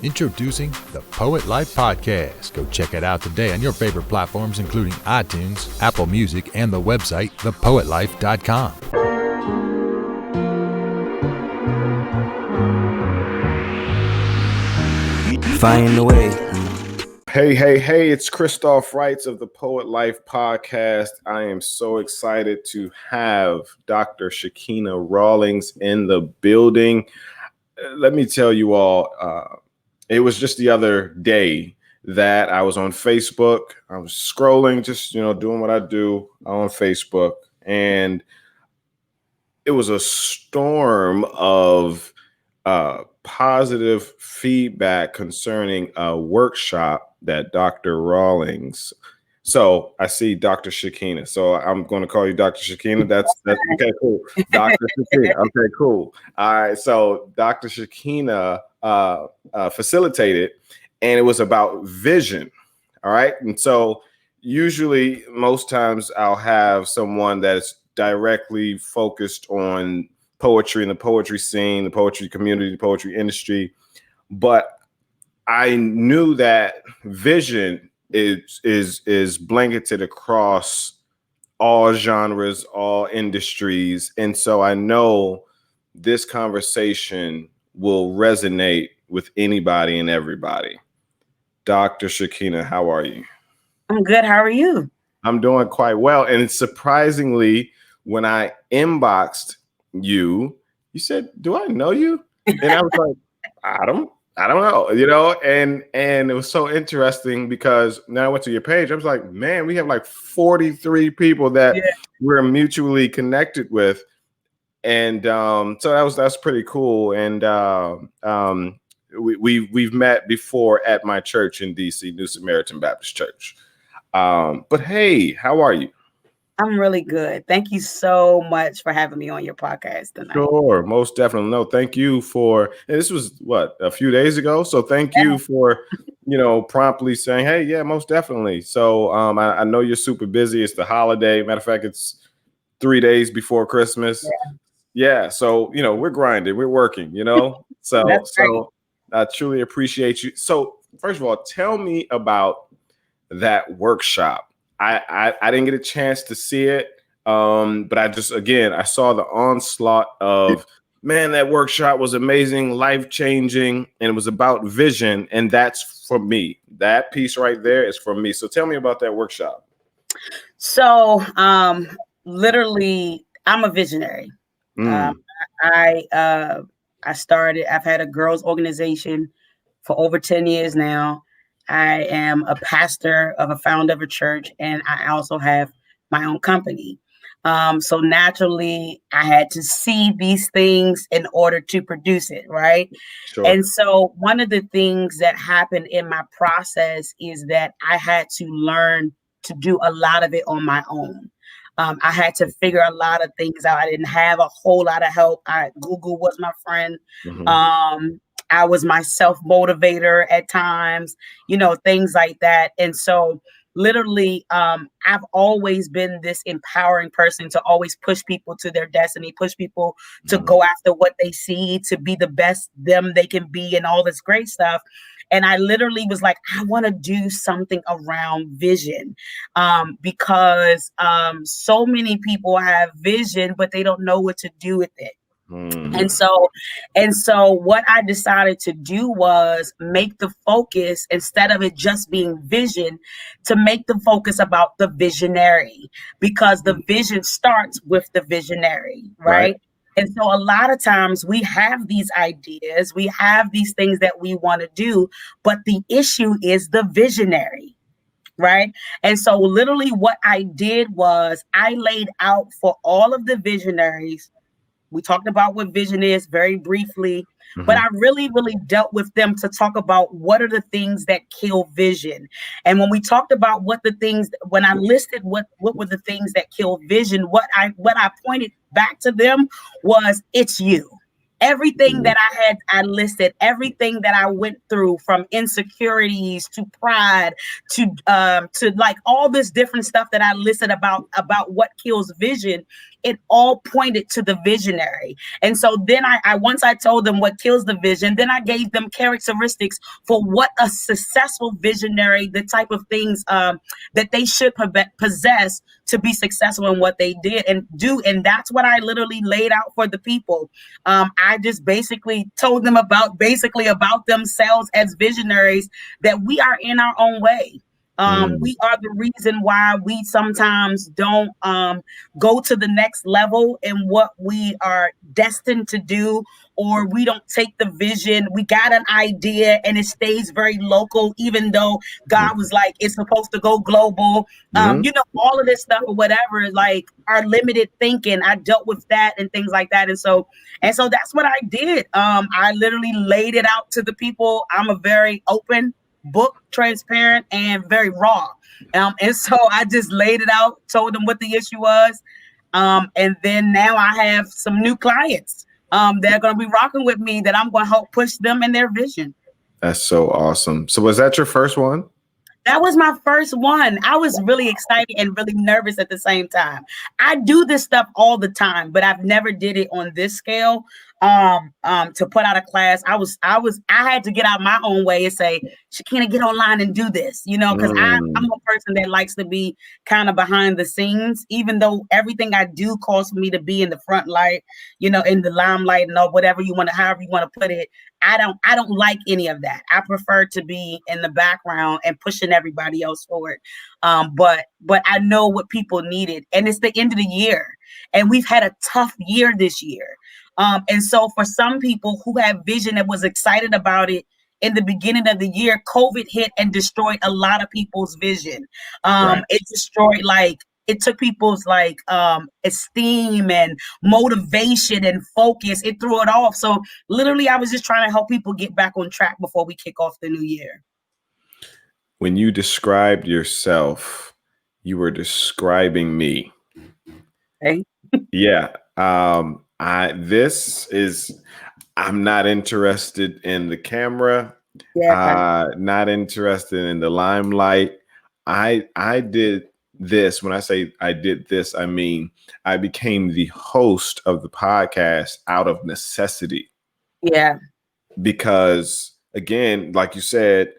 Introducing the Poet Life Podcast. Go check it out today on your favorite platforms, including iTunes, Apple Music, and the website, thepoetlife.com. Find the way. Hey, it's Christoph Wrights of the Poet Life Podcast. I am so excited to have Dr. Shakina Rawlings in the building. Let me tell you all, it was just the other day that I was on Facebook. I was scrolling, just, doing what I do on Facebook. And it was a storm of positive feedback concerning a workshop that Dr. Rawlings. So I see Dr. Shakina. So I'm going to call you Dr. Shakina. That's okay, cool. Dr. Shakina. Okay, cool. All right. So Dr. Shakina facilitated, and it was about vision. All right. And so usually most times I'll have someone that's directly focused on poetry and the poetry scene, the poetry community, the poetry industry. But I knew that vision is blanketed across all genres, all industries. And so I know this conversation will resonate with anybody and everybody. Dr. Shakina, how are you? I'm good. How are you? I'm doing quite well. And surprisingly, when I inboxed you said, "Do I know you?" And I was like, I don't know, and it was so interesting because now I went to your page. I was like, man, we have like 43 people that we're mutually connected with. And so that's pretty cool. And we've met before at my church in DC, New Samaritan Baptist Church. But hey, how are you? I'm really good. Thank you so much for having me on your podcast tonight. Sure, most definitely. No, thank you for, and this was a few days ago. So thank you for, promptly saying, hey, yeah, most definitely. So I know you're super busy. It's the holiday. Matter of fact, it's 3 days before Christmas. Yeah. So, we're grinding, we're working, so I truly appreciate you. So first of all, tell me about that workshop. I didn't get a chance to see it, but I saw the onslaught of, man, that workshop was amazing, life-changing, and it was about vision, and that's for me. That piece right there is for me. So tell me about that workshop. So literally, I'm a visionary. I've had a girls organization for over 10 years now. I am a pastor of a founder of a church, and I also have my own company. So naturally, I had to see these things in order to produce it, right? Sure. And so one of the things that happened in my process is that I had to learn to do a lot of it on my own. I had to figure a lot of things out. I didn't have a whole lot of help. Google was my friend. Mm-hmm. I was my self-motivator at times, things like that. And so literally, I've always been this empowering person to always push people to their destiny, push people to go after what they see, to be the best them they can be, and all this great stuff. And I literally was like, I want to do something around vision, because so many people have vision, but they don't know what to do with it. And so what I decided to do was make the focus, instead of it just being vision, to make the focus about the visionary, because the vision starts with the visionary, right? And so a lot of times we have these ideas, we have these things that we want to do, but the issue is the visionary. Right. And so literally what I did was I laid out for all of the visionaries. We talked about what vision is very briefly, but I really, really dealt with them to talk about what are the things that kill vision. And when we talked about when I listed what were the things that kill vision, what I pointed back to them was, it's you. Everything that I listed, everything that I went through, from insecurities to pride to like all this different stuff that I listed about what kills vision, it all pointed to the visionary. And so then I once I told them what kills the vision, then I gave them characteristics for what a successful visionary, the type of things that they should possess to be successful in what they did and do. And that's what I literally laid out for the people. I just basically told them about themselves as visionaries, that we are in our own way. We are the reason why we sometimes don't go to the next level in what we are destined to do, or we don't take the vision. We got an idea and it stays very local, even though God was like, it's supposed to go global. All of this stuff or whatever, like our limited thinking. I dealt with that and things like that. And so that's what I did. I literally laid it out to the people. I'm a very open book, transparent, and very raw. And so I just laid it out, told them what the issue was. And then now I have some new clients that are going to be rocking with me, that I'm going to help push them in their vision. That's so awesome. So was that your first one? That was my first one. I was really excited and really nervous at the same time. I do this stuff all the time, but I've never did it on this scale. To put out a class, I had to get out my own way and say, Shakina, get online and do this, because I'm a person that likes to be kind of behind the scenes, even though everything I do calls for me to be in the front light, in the limelight and all, however you want to put it. I don't like any of that. I prefer to be in the background and pushing everybody else forward. But I know what people needed, and it's the end of the year, and we've had a tough year this year. And so for some people who have vision that was excited about it in the beginning of the year, COVID hit and destroyed a lot of people's vision. Right. It destroyed, it took people's esteem and motivation and focus. It threw it off. So literally, I was just trying to help people get back on track before we kick off the new year. When you described yourself, you were describing me. Okay. Yeah. I'm not interested in the camera. Yeah. Not interested in the limelight. I did this. When I say I did this, I mean, I became the host of the podcast out of necessity. Yeah. Because again, like you said,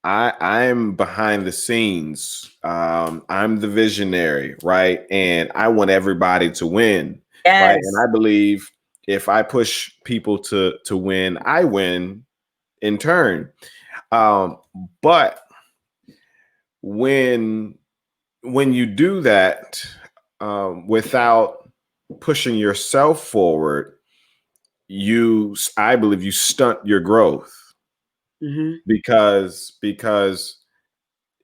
I'm behind the scenes. I'm the visionary, right? And I want everybody to win. Yes. Right. And I believe if I push people to win, I win in turn. But when you do that without pushing yourself forward, I believe you stunt your growth. Mm-hmm. Because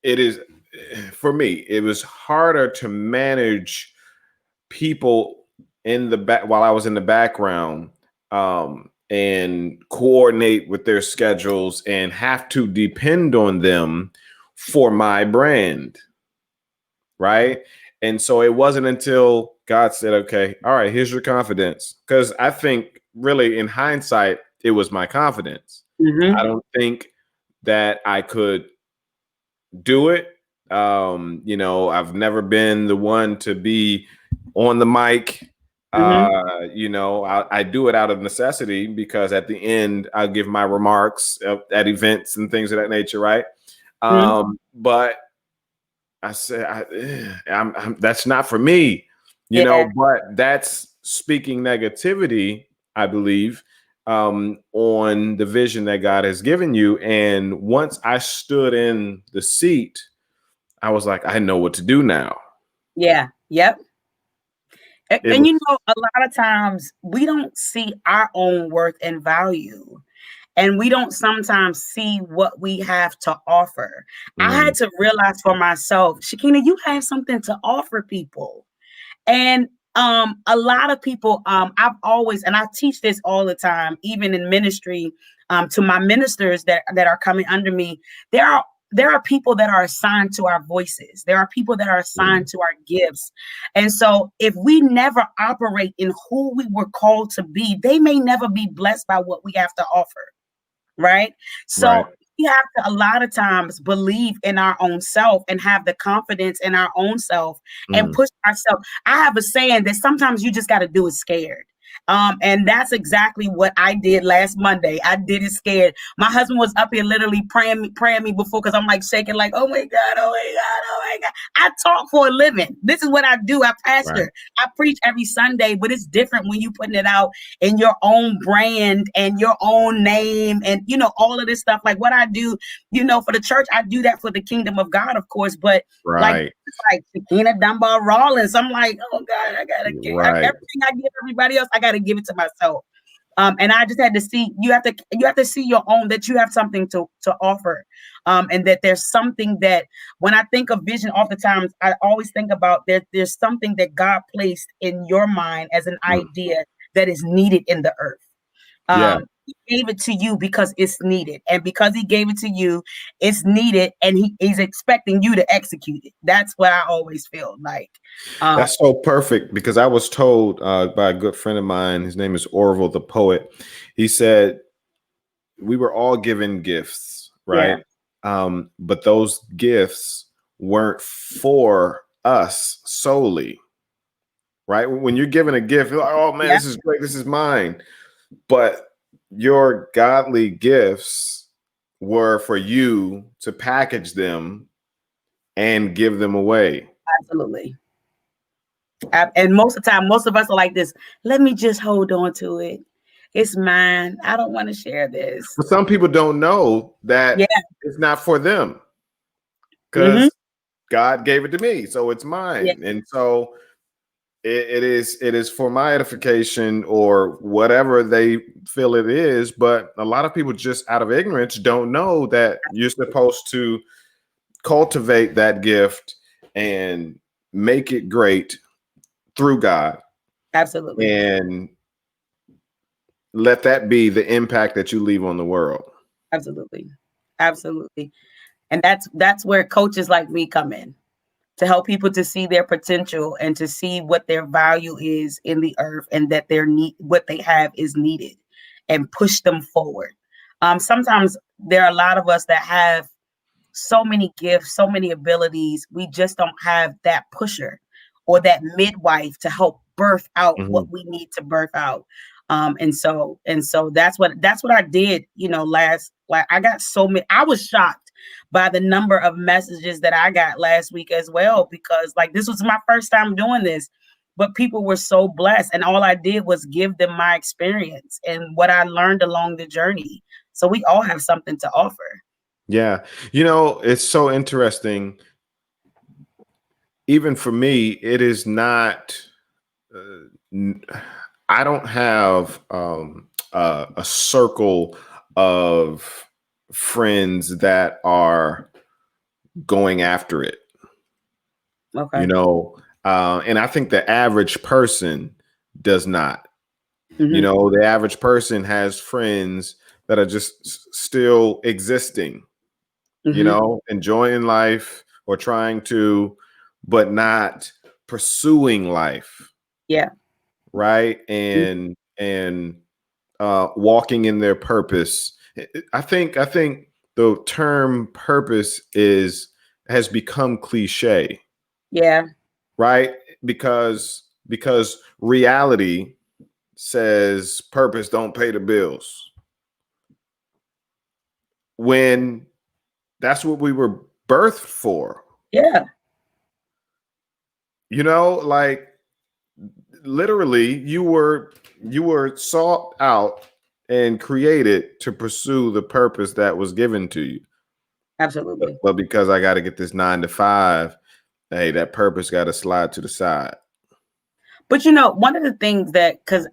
it is, for me, it was harder to manage people in the back while I was in the background, and coordinate with their schedules and have to depend on them for my brand. Right. And so it wasn't until God said, okay, all right, here's your confidence. Because I think really in hindsight, it was my confidence. Mm-hmm. I don't think that I could do it. I've never been the one to be on the mic. Mm-hmm. I do it out of necessity, because at the end I'll give my remarks at events and things of that nature. Right. Mm-hmm. But I said, that's not for me, but that's speaking negativity, I believe, on the vision that God has given you. And once I stood in the seat, I was like, I know what to do now. Yeah. Yep. And a lot of times we don't see our own worth and value, and we don't sometimes see what we have to offer. Mm. I had to realize for myself, Shakina, you have something to offer people. And a lot of people, I've always, and I teach this all the time, even in ministry, to my ministers that are coming under me. There are people that are assigned to our voices. There are people that are assigned to our gifts. And so if we never operate in who we were called to be, they may never be blessed by what we have to offer. Right. So we have to a lot of times believe in our own self and have the confidence in our own self and Mm. push ourselves. I have a saying that sometimes you just got to do it scared. And that's exactly what I did last Monday. I did it scared. My husband was up here literally praying me before, because I'm like shaking, like, oh my God, oh my God, oh my God. I talk for a living. This is what I do. I pastor. Right. I preach every Sunday, but it's different when you putting it out in your own brand and your own name and, you know, all of this stuff. Like what I do, you know, for the church, I do that for the kingdom of God, of course, but Right. like Shakina Dunbar Rawlins, I'm like, oh God, I gotta give Right. everything I give everybody else, I gotta give it to myself. And I just had to see, you have to see your own, that you have something to offer. And that there's something that when I think of vision, oftentimes I always think about there's something that God placed in your mind as an Mm. idea that is needed in the earth. Yeah. He gave it to you because it's needed. And because he gave it to you, it's needed. And he's expecting you to execute it. That's what I always feel like. That's so perfect, because I was told by a good friend of mine, his name is Orville the poet. He said, we were all given gifts, right? But those gifts weren't for us solely, right? When you're given a gift, you're like, oh man, Yeah, this is great, this is mine. But your godly gifts were for you to package them and give them away. absolutely. And most of the time, most of us are like this. Let me just hold on to it. It's mine. I don't want to share this. But some people don't know that Yeah. it's not for them, Hmm. because God gave it to me, so it's Yeah. mine. And so it is for my edification or whatever they feel it is. But a lot of people, just out of ignorance, don't know that you're supposed to cultivate that gift and make it great through God, Absolutely. and let that be the impact that you leave on the world. Absolutely. Absolutely. And that's where coaches like me come in, to help people to see their potential and to see what their value is in the earth, and that what they have is needed, and push them forward. Sometimes there are a lot of us that have so many gifts, so many abilities. We just don't have that pusher or that midwife to help birth out what Mhm. we need to birth out. And so that's what I did, you know, like I got so many, I was shocked by the number of messages that I got last week as well, because like this was my first time doing this, but people were so blessed. And all I did was give them my experience and what I learned along the journey. So we all have something to offer. Yeah. You know, it's so interesting. Even for me, it is not, uh, n- I don't have a circle of friends that are going after it, Okay. and I think the average person does not. Hmm. The average person has friends that are just still existing, Hmm. enjoying life or trying to, but not pursuing life, Yeah. right? Mhm. And walking in their purpose. I think the term purpose has become cliche, Yeah. right? Because reality says purpose don't pay the bills, when that's what we were birthed for. Yeah. Like literally you were sought out and created to pursue the purpose that was given to you. but, Absolutely. but because I got to get this 9 to 5, hey, that purpose got to slide to the side. But you know, one of the things that because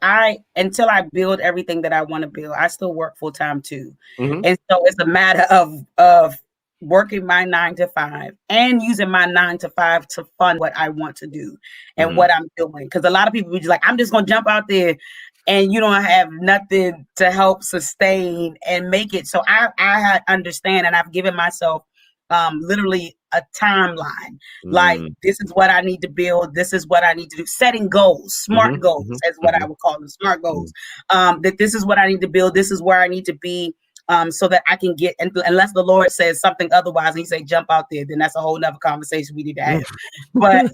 I until I build everything that I want to build, I still work full time too. Hmm. And so it's a matter of working my 9 to 5 and using my 9 to 5 to fund what I want to do and Hmm. what I'm doing. Because a lot of people be just like, I'm just gonna jump out there and you don't have nothing to help sustain and make it. So I understand, and I've given myself literally a timeline. Like, Hmm. this is what I need to build. This is what I need to do. Setting goals, Hmm. smart goals, Hmm. is what I would call them, smart Hmm. goals. That this is what I need to build. This is where I need to be so that I can get, unless the Lord says something otherwise and he say, jump out there, then that's a whole nother conversation we need to have. but,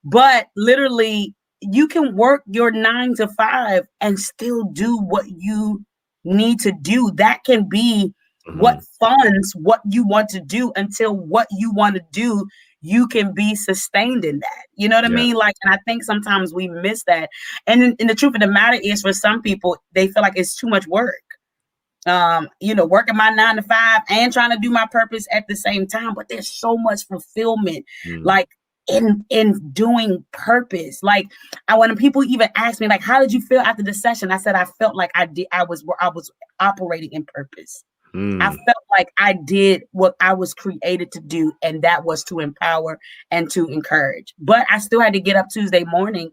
but literally you can work your 9 to 5 and still do what you need to do. That can be what funds what you want to do until what you want to do, you can be sustained in that. You know what I mean? Like, and I think sometimes we miss that. And the truth of the matter is, for some people, they feel like it's too much work. Working my 9 to 5 and trying to do my purpose at the same time. But there's so much fulfillment, like in doing purpose. Like, when people even ask me, like, how did you feel after the session? I said, I felt like I was operating in purpose. I felt like I did what I was created to do, and that was to empower and to encourage. But I still had to get up Tuesday morning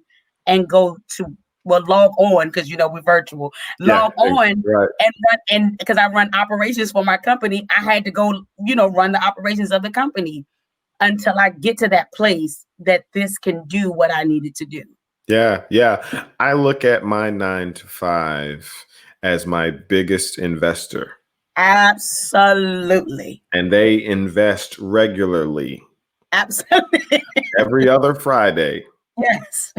and go to log on, because we're virtual. Log on, right. and because I run operations for my company, I had to go, run the operations of the company until I get to that place that this can do what I needed to do. Yeah. I look at my 9 to 5 as my biggest investor. Absolutely. And they invest regularly. Absolutely. Every other Friday. Yes.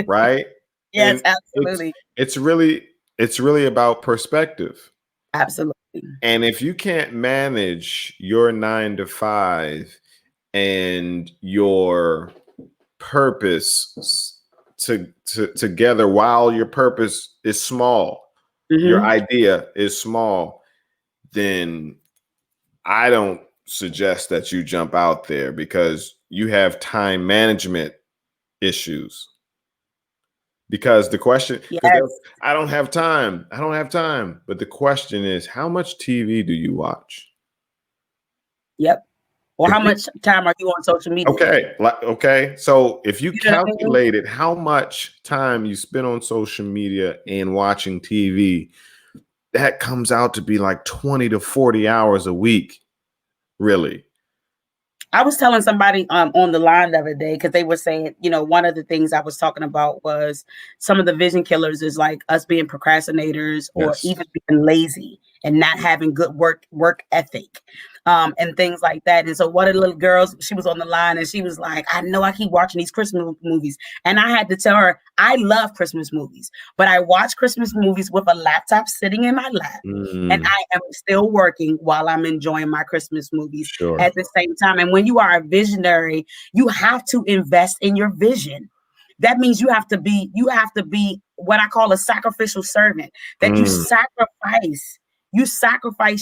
Right? Yes, and absolutely. It's really about perspective. Absolutely. And if you can't manage your 9 to 5 and your purpose together, while your purpose is small, your idea is small, then I don't suggest that you jump out there, because you have time management issues. Because the question, I don't have time. But the question is, how much TV do you watch? Yep. Or how much time are you on social media? Okay. So if you calculated how much time you spend on social media and watching TV, that comes out to be like 20 to 40 hours a week. Really. I was telling somebody on the line the other day, because they were saying, one of the things I was talking about was some of the vision killers is like us being procrastinators, or even being lazy and not having good work ethic, and things like that. And so one of the little girls, she was on the line and she was like, I know I keep watching these Christmas movies. And I had to tell her, I love Christmas movies, but I watch Christmas movies with a laptop sitting in my lap. And I am still working while I'm enjoying my Christmas movies at the same time. And when you are a visionary, you have to invest in your vision. That means you have to be what I call a sacrificial servant, that you sacrifice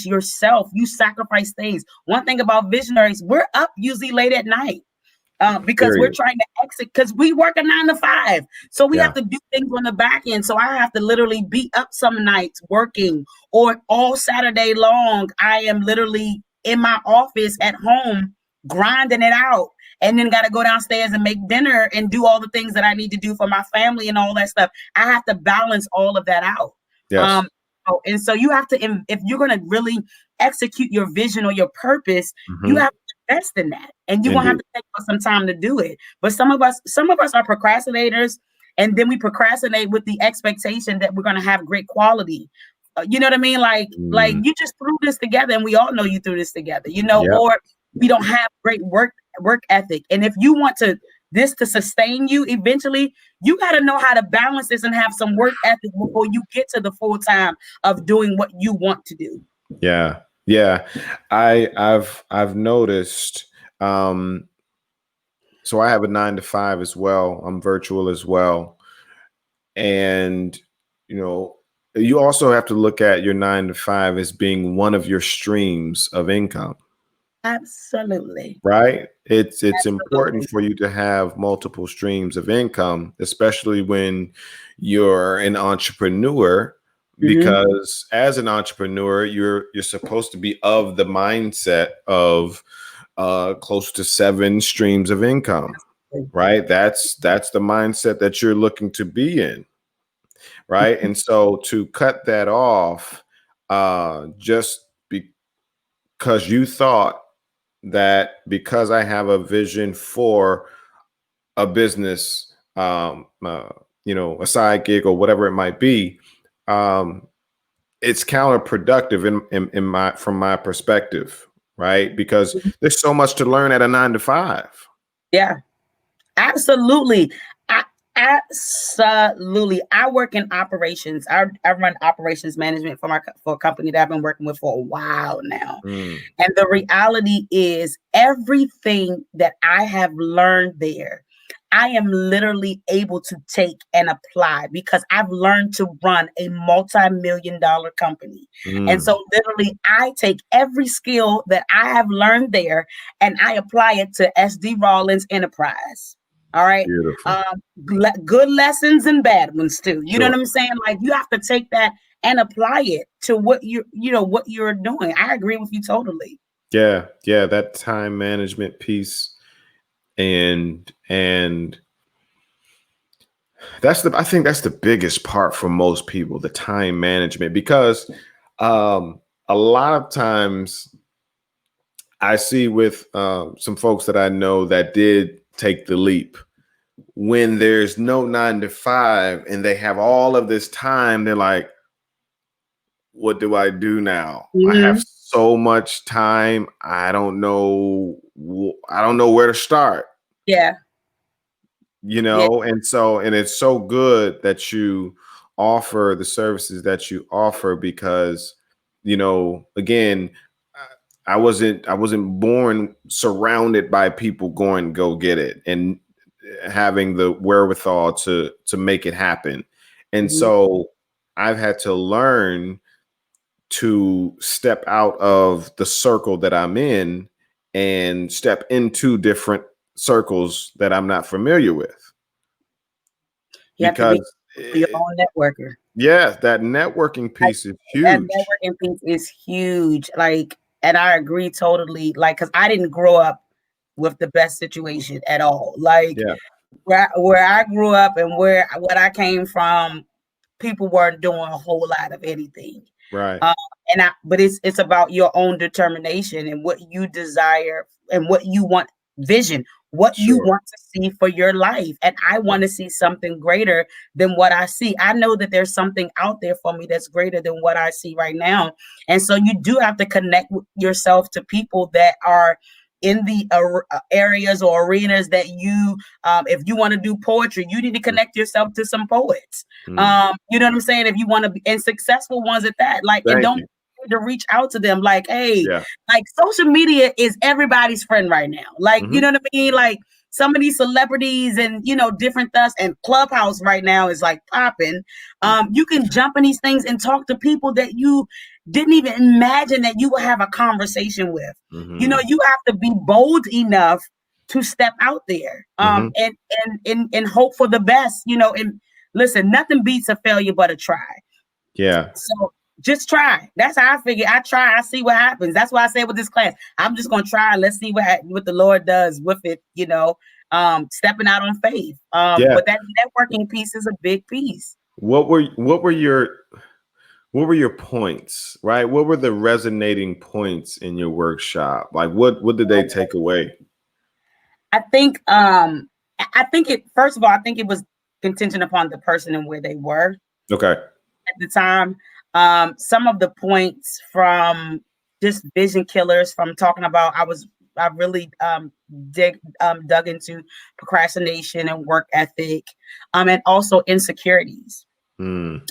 yourself, you sacrifice things. One thing about visionaries, we're up usually late at night because we're trying to exit, because we work a 9 to 5. So we have to do things on the back end. So I have to literally be up some nights working, or all Saturday long, I am literally in my office at home, grinding it out. And then got to go downstairs and make dinner and do all the things that I need to do for my family and all that stuff. I have to balance all of that out. Yes. And so you have to, if you're going to really execute your vision or your purpose, you have to invest in that, and you're going to have to take some time to do it. But some of us are procrastinators, and then we procrastinate with the expectation that we're going to have great quality. You know what I mean? Like you just threw this together, and we all know you threw this together, or we don't have great work ethic. And if you want this to sustain you eventually, you got to know how to balance this and have some work ethic before you get to the full time of doing what you want to do. Yeah. I've noticed. So I have a 9 to 5 as well. I'm virtual as well. And, you also have to look at your 9 to 5 as being one of your streams of income. Absolutely. Right. It's important for you to have multiple streams of income, especially when you're an entrepreneur, because as an entrepreneur, you're supposed to be of the mindset of close to 7 streams of income. Right. That's the mindset that you're looking to be in. Right. And so to cut that off, just because you thought that because I have a vision for a business, a side gig or whatever it might be, it's counterproductive in my from my perspective, right? Because there's so much to learn at a 9 to 5. Yeah, absolutely. I, absolutely. I work in operations. I run operations management for a company that I've been working with for a while now. Mm, And the reality is everything that I have learned there, I am literally able to take and apply because I've learned to run a multi-million-dollar company. And mm, so literally I take every skill that I have learned there and I apply it to SD Rollins Enterprise. All right. beautiful. Good lessons and bad ones too. You know Sure. what I'm saying? Like you have to take that and apply it to what what you're doing. I agree with you totally. Yeah, yeah, that time management piece and I think that's the biggest part for most people, the time management, because a lot of times I see with some folks that I know that did take the leap when there's no 9 to 5 and they have all of this time, they're like, what do I do now? I have Mhm. so much time. I don't know. I don't know where to start, Yeah. Yeah. and it's so good that you offer the services that you offer because, again, I wasn't born surrounded by people going go get it and having the wherewithal to make it happen. And Mhm. so I've had to learn to step out of the circle that I'm in and step into different circles that I'm not familiar with. You have to be Because your own networker. yeah, that networking Like piece is that huge. networking piece is huge. Like, and I agree totally. Like, because I didn't grow up with the best situation at all. Like Yeah, where I grew up and what I came from, people weren't doing a whole lot of anything. right. Um, but it's about your own determination and what you desire and what you want vision, what you Sure. want to see for your life. And I want to see something greater than what I see. I know that there's something out there for me that's greater than what I see right now. And so you do have to connect yourself to people that are in the areas or arenas that if you want to do poetry, you need to connect yourself to some poets. Mm. You know what I'm saying? If you want to be and successful ones at that, like, and Thank don't you. to reach out to them, like, hey, Yeah. like social media is everybody's friend right now. Like, you Hmm. know what I mean? Like some of these celebrities and different stuff and Clubhouse right now is like popping. You can jump in these things and talk to people that you didn't even imagine that you would have a conversation with. Hmm. You have to be bold enough to step out there Hmm. and hope for the best, and listen, nothing beats a failure but a try. Yeah. So just try. That's how I figure. I try. I see what happens. That's why I say with this class, I'm just gonna try. Let's see what the Lord does with it. Stepping out on faith. Yeah. But that networking piece is a big piece. What were your points, right? What were the resonating points in your workshop? Like what did they take away? I think it first of all, I think it was contingent upon the person and where they were Okay. at the time. Some of the points from just vision killers from talking about I really dug into procrastination and work ethic, and also insecurities. Mm,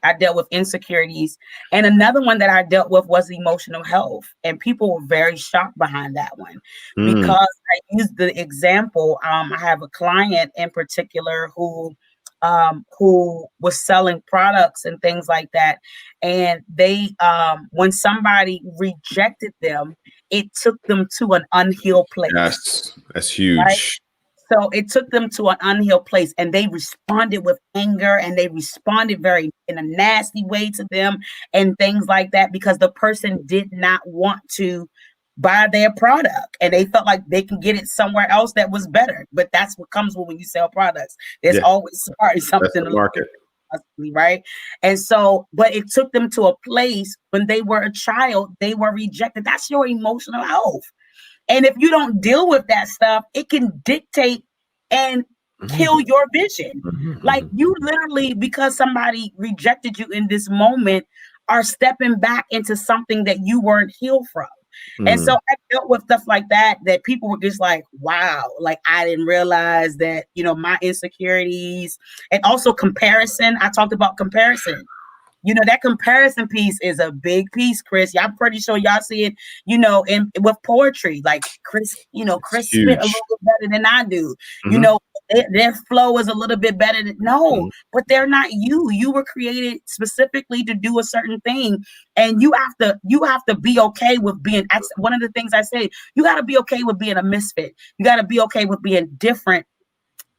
I dealt with insecurities, and another one that I dealt with was emotional health, and people were very shocked behind that one mm, because I used the example. I have a client in particular who was selling products and things like that, and they when somebody rejected them, it took them to an unhealed place, that's right? huge. So it took them to an unhealed place and they responded with anger and they responded very in a nasty way to them and things like that because the person did not want to buy their product and they felt like they can get it somewhere else that was better. But that's what comes when you sell products. There's Yeah, always that's something the a little market. different, possibly, right? And so, but it took them to a place when they were a child, they were rejected. That's your emotional health. And if you don't deal with that stuff, it can dictate and kill Mhm, your vision. mhm, Like mhm. you literally, because somebody rejected you in this moment, are stepping back into something that you weren't healed from. And Mm. so I dealt with stuff like that people were just like, wow, like I didn't realize that, my insecurities and also comparison. I talked about comparison. That comparison piece is a big piece, Chris. Yeah, I'm pretty sure y'all see it, in with poetry. Like Chris, It's Chris spit a huge. little bit better than I do. You Mhm. know, their flow is a little bit better than no, Mhm. but they're not you. You were created specifically to do a certain thing, and you have to be okay with being. One of the things I say, you got to be okay with being a misfit. You got to be okay with being different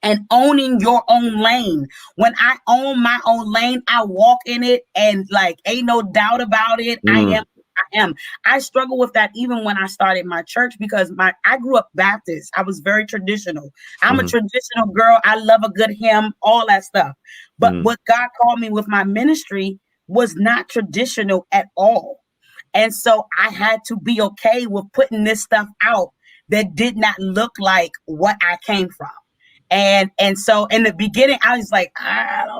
and owning your own lane. When I own my own lane, I walk in it and like ain't no doubt about it. Mm. I am. I struggle with that even when I started my church because I grew up Baptist. I was very traditional. I'm a Mhm. traditional girl. I love a good hymn, all that stuff. But Mm. what God called me with my ministry was not traditional at all. And so I had to be okay with putting this stuff out that did not look like what I came from. And so in the beginning, I was like,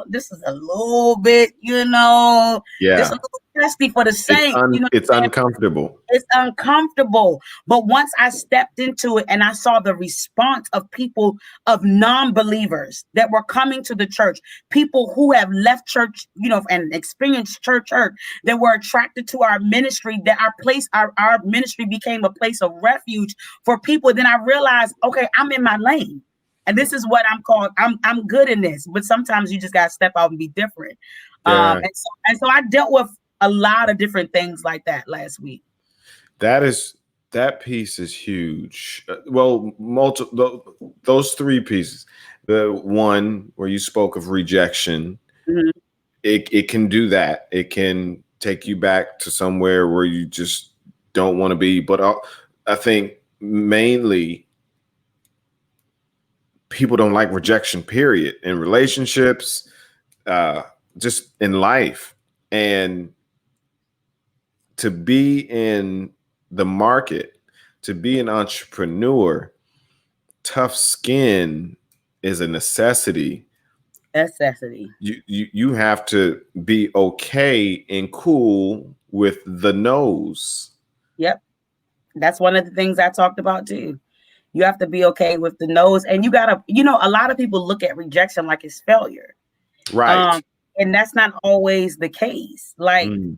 this is a little bit, this a Yeah. little testy for the saint. It's uncomfortable. It's uncomfortable. But once I stepped into it and I saw the response of people, of non-believers that were coming to the church, people who have left church, and experienced church hurt, that were attracted to our ministry, that our ministry became a place of refuge for people. Then I realized, okay, I'm in my lane. And this is what I'm called. I'm good in this, but sometimes you just gotta step out and be different. Yeah. And so I dealt with a lot of different things like that last week. That piece is huge. Well, those three pieces. The one where you spoke of rejection, Mhm. it can do that. It can take you back to somewhere where you just don't want to be. But I think mainly people don't like rejection, period, in relationships, just in life. And to be in the market, to be an entrepreneur, tough skin is a necessity. Necessity. You have to be okay and cool with the no's. Yep. That's one of the things I talked about too. You have to be okay with the no's, and you gotta, a lot of people look at rejection like it's failure. Right. And that's not always the case. Like Mm.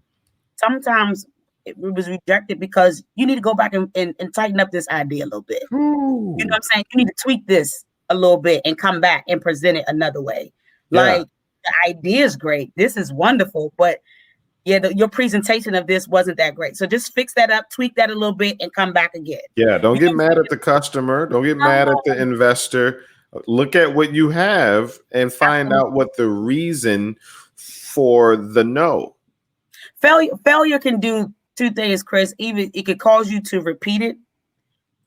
sometimes it was rejected because you need to go back and tighten up this idea a little bit. Ooh. You know what I'm saying? You need to tweak this a little bit and come back and present it another way. Yeah. Like the idea is great. This is wonderful, but your presentation of this wasn't that great. So just fix that up, tweak that a little bit, and come back again. Yeah. Don't get mad at the customer. Don't get mad at the investor. Look at what you have and find out what the reason for the no. Failure can do two things, Chris. Even it could cause you to repeat it,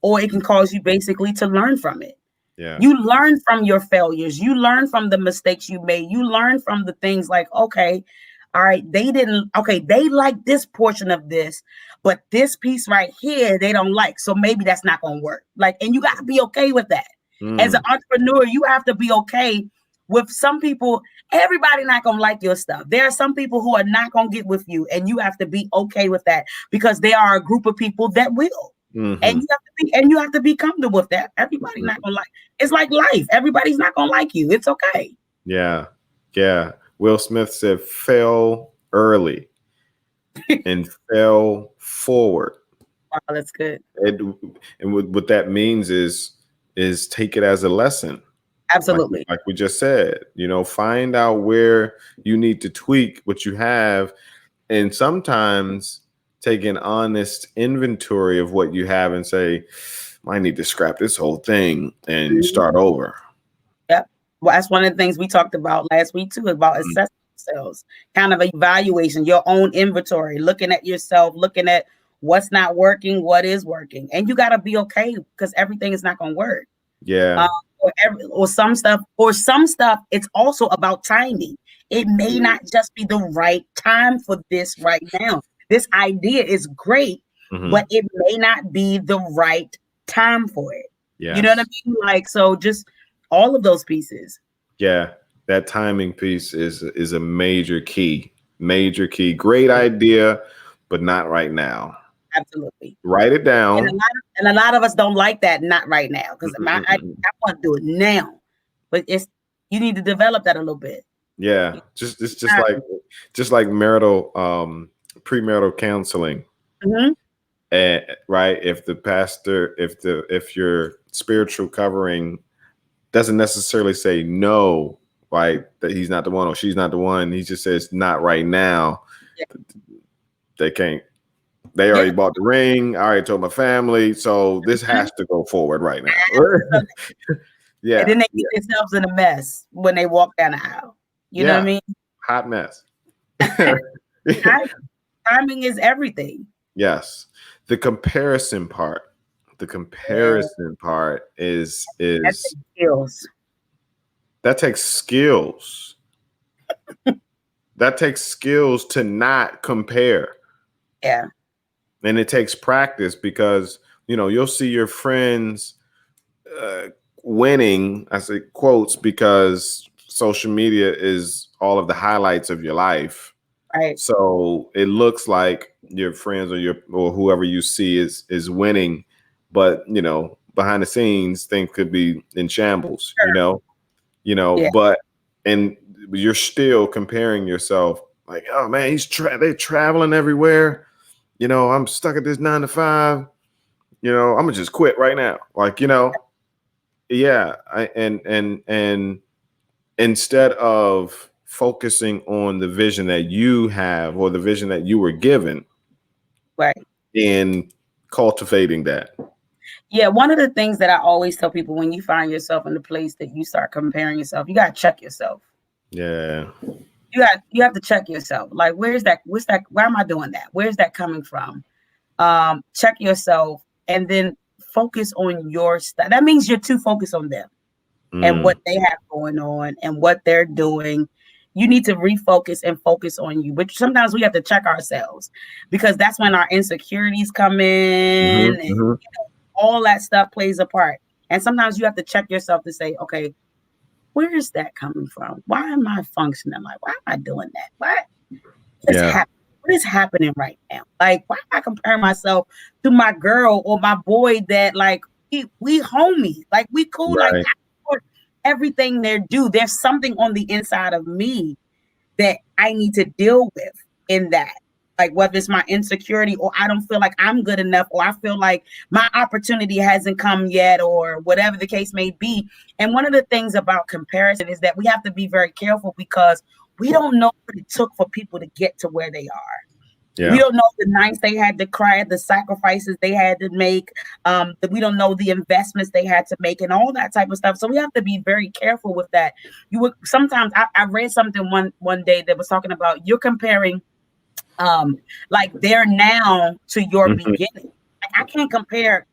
or it can cause you basically to learn from it. Yeah. You learn from your failures. You learn from the mistakes you made. You learn from the things like, okay, all right, they like this portion of this, but this piece right here, they don't like. So maybe that's not going to work. Like, and you got to be okay with that. As an entrepreneur, you have to be okay with some people. Everybody not going to like your stuff. There are some people who are not going to get with you, and you have to be okay with that because there are a group of people that will. Mm-hmm. And you have to be comfortable with that. Everybody's not gonna like. It's like life. Everybody's not gonna like you. It's okay. Yeah. Yeah. Will Smith said, fail early and fail forward. Wow, that's good. And what that means is take it as a lesson. Absolutely. Like we just said, find out where you need to tweak what you have. And sometimes take an honest inventory of what you have and say, I need to scrap this whole thing and start over. Yep. Well, that's one of the things we talked about last week too, about assessing yourselves, kind of evaluation, your own inventory, looking at yourself, looking at what's not working, what is working. And you got to be okay because everything is not going to work. Yeah. Or some stuff, it's also about timing. It may not just be the right time for this right now. This idea is great, but it may not be the right time for it. Yes. You know what I mean? Like, so just all of those pieces. Yeah. That timing piece is a major key Major key. Great idea, but not right now. Absolutely. Write it down. And a lot of us don't like that. Not right now, because I want to do it now, but you need to develop that a little bit. Yeah, just like marital premarital counseling. Mm-hmm. And right, if the pastor, if your spiritual covering doesn't necessarily say no, right, that he's not the one or she's not the one, he just says not right now. Yeah. They can't. They already bought the ring. I already told my family, so this has to go forward right now. Yeah. And then they get themselves in a mess when they walk down the aisle. You know what I mean? Hot mess. Timing is everything. Yes. The comparison part. The comparison part is skills. That takes skills. That takes skills to not compare. Yeah. And it takes practice because, you'll see your friends winning, I say quotes, because social media is all of the highlights of your life. Right. So it looks like your friends or whoever you see is winning, but behind the scenes things could be in shambles. Sure. But and you're still comparing yourself like, oh man, they're traveling everywhere. I'm stuck at this 9 to 5. I'm gonna just quit right now. Like, yeah. And instead of focusing on the vision that you have or the vision that you were given, right, in cultivating that. Yeah, one of the things that I always tell people, when you find yourself in the place that you start comparing yourself, you gotta check yourself. Yeah. You have to check yourself. Like, why am I doing that? Where's that coming from? Check yourself and then focus on your stuff. That means you're too focused on them and what they have going on and what they're doing. You need to refocus and focus on you. But sometimes we have to check ourselves, because that's when our insecurities come in and all that stuff plays a part. And sometimes you have to check yourself to say, okay, where is that coming from? Why am I functioning like? Why am I doing that? What is happening right now? Like, why am I comparing myself to my girl or my boy that, like, we homies, like, we cool, right. Like, I support everything they do. There's something on the inside of me that I need to deal with in that. Like, whether it's my insecurity, or I don't feel like I'm good enough, or I feel like my opportunity hasn't come yet, or whatever the case may be. And one of the things about comparison is that we have to be very careful, because we don't know what it took for people to get to where they are. Yeah. We don't know the nights they had to cry, the sacrifices they had to make. We don't know the investments they had to make and all that type of stuff. So we have to be very careful with that. Sometimes I read something one day that was talking about, you're comparing like their now to your beginning. Like, I can't compare,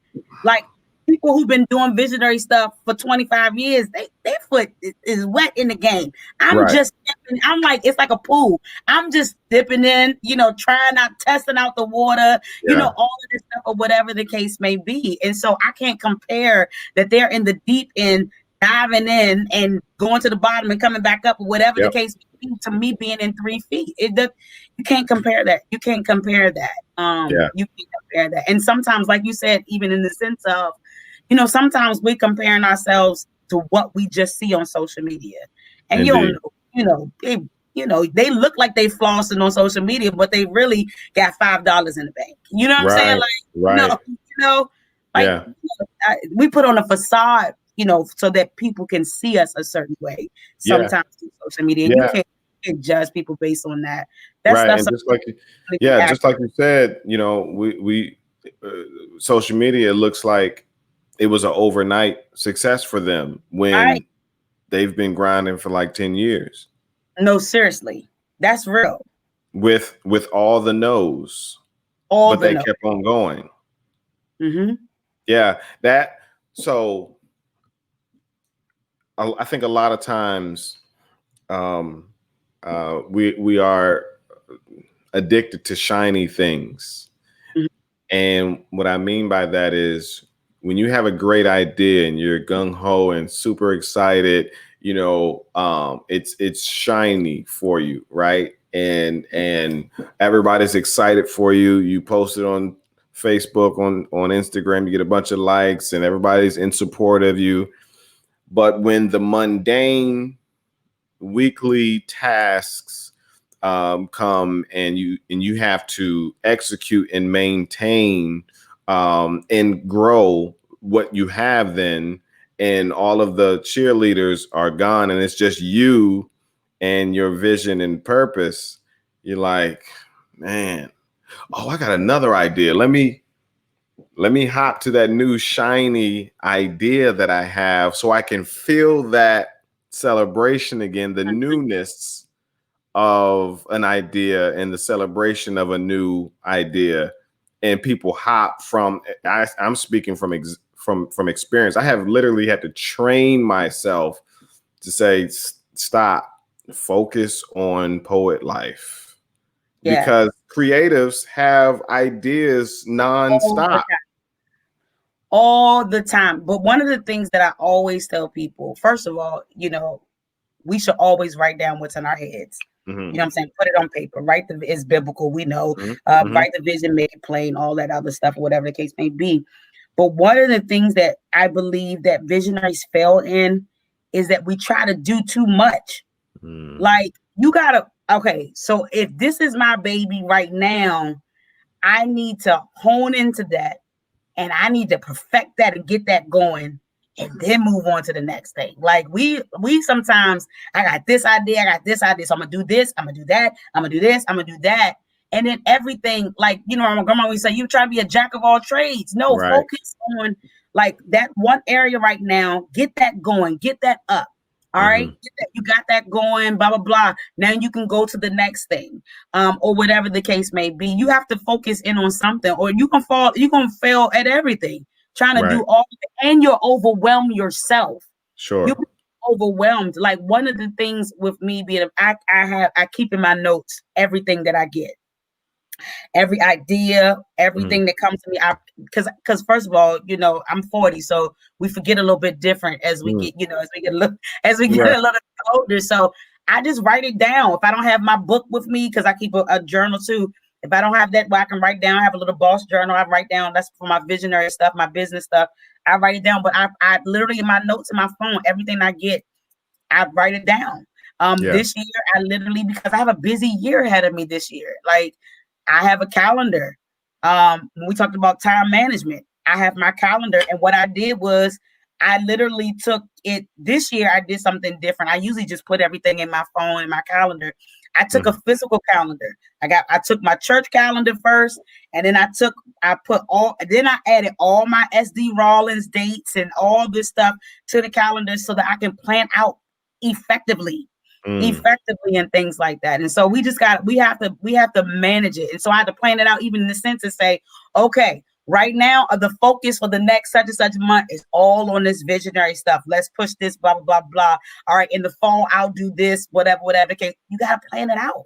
like, people who've been doing visionary stuff for 25 years, their foot is wet in the game. I'm just dipping, I'm like, it's like a pool. I'm just dipping in, trying out, testing out the water, all of this stuff, or whatever the case may be. And so I can't compare that they're in the deep end, diving in and going to the bottom and coming back up, or whatever the case may be, to me being in 3 feet. You can't compare that. You can't compare that. You can't compare that. And sometimes, like you said, even in the sense of, sometimes we're comparing ourselves to what we just see on social media. And they look like they flossing on social media, but they really got $5 in the bank. You know what I'm saying? Like, we put on a facade, so that people can see us a certain way. Sometimes through social media, you can't judge people based on that. That's and just like you said, we social media looks like it was an overnight success for them when they've been grinding for like 10 years. No, seriously, that's real. With all the no's, but they kept on going. Yeah, that. So I think a lot of times we are addicted to shiny things. And what I mean by that is, when you have a great idea and you're gung-ho and super excited, it's shiny for you, right? and everybody's excited for you. You post it on Facebook, on Instagram, you get a bunch of likes, and everybody's in support of you. But when the mundane weekly tasks come and you have to execute and maintain and grow what you have, then, and all of the cheerleaders are gone and it's just you and your vision and purpose, you're like, man, oh, I got another idea. Let me hop to that new shiny idea that I have so I can feel that celebration again, the newness of an idea and the celebration of a new idea. And people hop from, I'm speaking from experience. I have literally had to train myself to say, stop, focus on Poet Life. Yeah. Because creatives have ideas nonstop. All the time. But one of the things that I always tell people, first of all, we should always write down what's in our heads. Mm-hmm. You know what I'm saying? Put it on paper. It's biblical. We know. Mm-hmm. Write the vision, make it plain, all that other stuff, whatever the case may be. But one of the things that I believe that visionaries fail in is that we try to do too much. Mm. Like, you gotta, okay, so if this is my baby right now, I need to hone into that and I need to perfect that and get that going and then move on to the next thing. Like we sometimes, I got this idea, so I'm gonna do this, I'm gonna do that, I'm gonna do this, I'm gonna do that. And then everything, like, my grandma would say, you try to be a jack of all trades. No, right. Focus on like that one area right now, get that going, get that up. All right, you got that going, blah, blah, blah. Now you can go to the next thing, or whatever the case may be. You have to focus in on something, or you're going to fail at everything, trying to do all of it, and you'll overwhelm yourself. Sure. You'll be overwhelmed. Like, one of the things with me being, I keep in my notes everything that I get. Every idea, everything that comes to me, because first of all, I'm 40, so we forget a little bit different as we get, as we get a little older. So I just write it down. If I don't have my book with me, because I keep a journal too. If I don't have that, where I can write down, I have a little boss journal. I write down. That's for my visionary stuff, my business stuff. I write it down, but I literally in my notes in my phone, everything I get, I write it down. This year, I literally, because I have a busy year ahead of me this year, like. I have a calendar. When we talked about time management, I have my calendar. And what I did was I literally took it this year. I did something different. I usually just put everything in my phone, in my calendar. I took a physical calendar. I took my church calendar first, and then I added all my SD Rollins dates and all this stuff to the calendar so that I can plan out effectively and things like that. And so we have to manage it. And so I had to plan it out, even in the sense to say, okay, right now the focus for the next such and such month is all on this visionary stuff. Let's push this, blah, blah, blah, blah. All right, in the fall, I'll do this, whatever. Okay, you got to plan it out.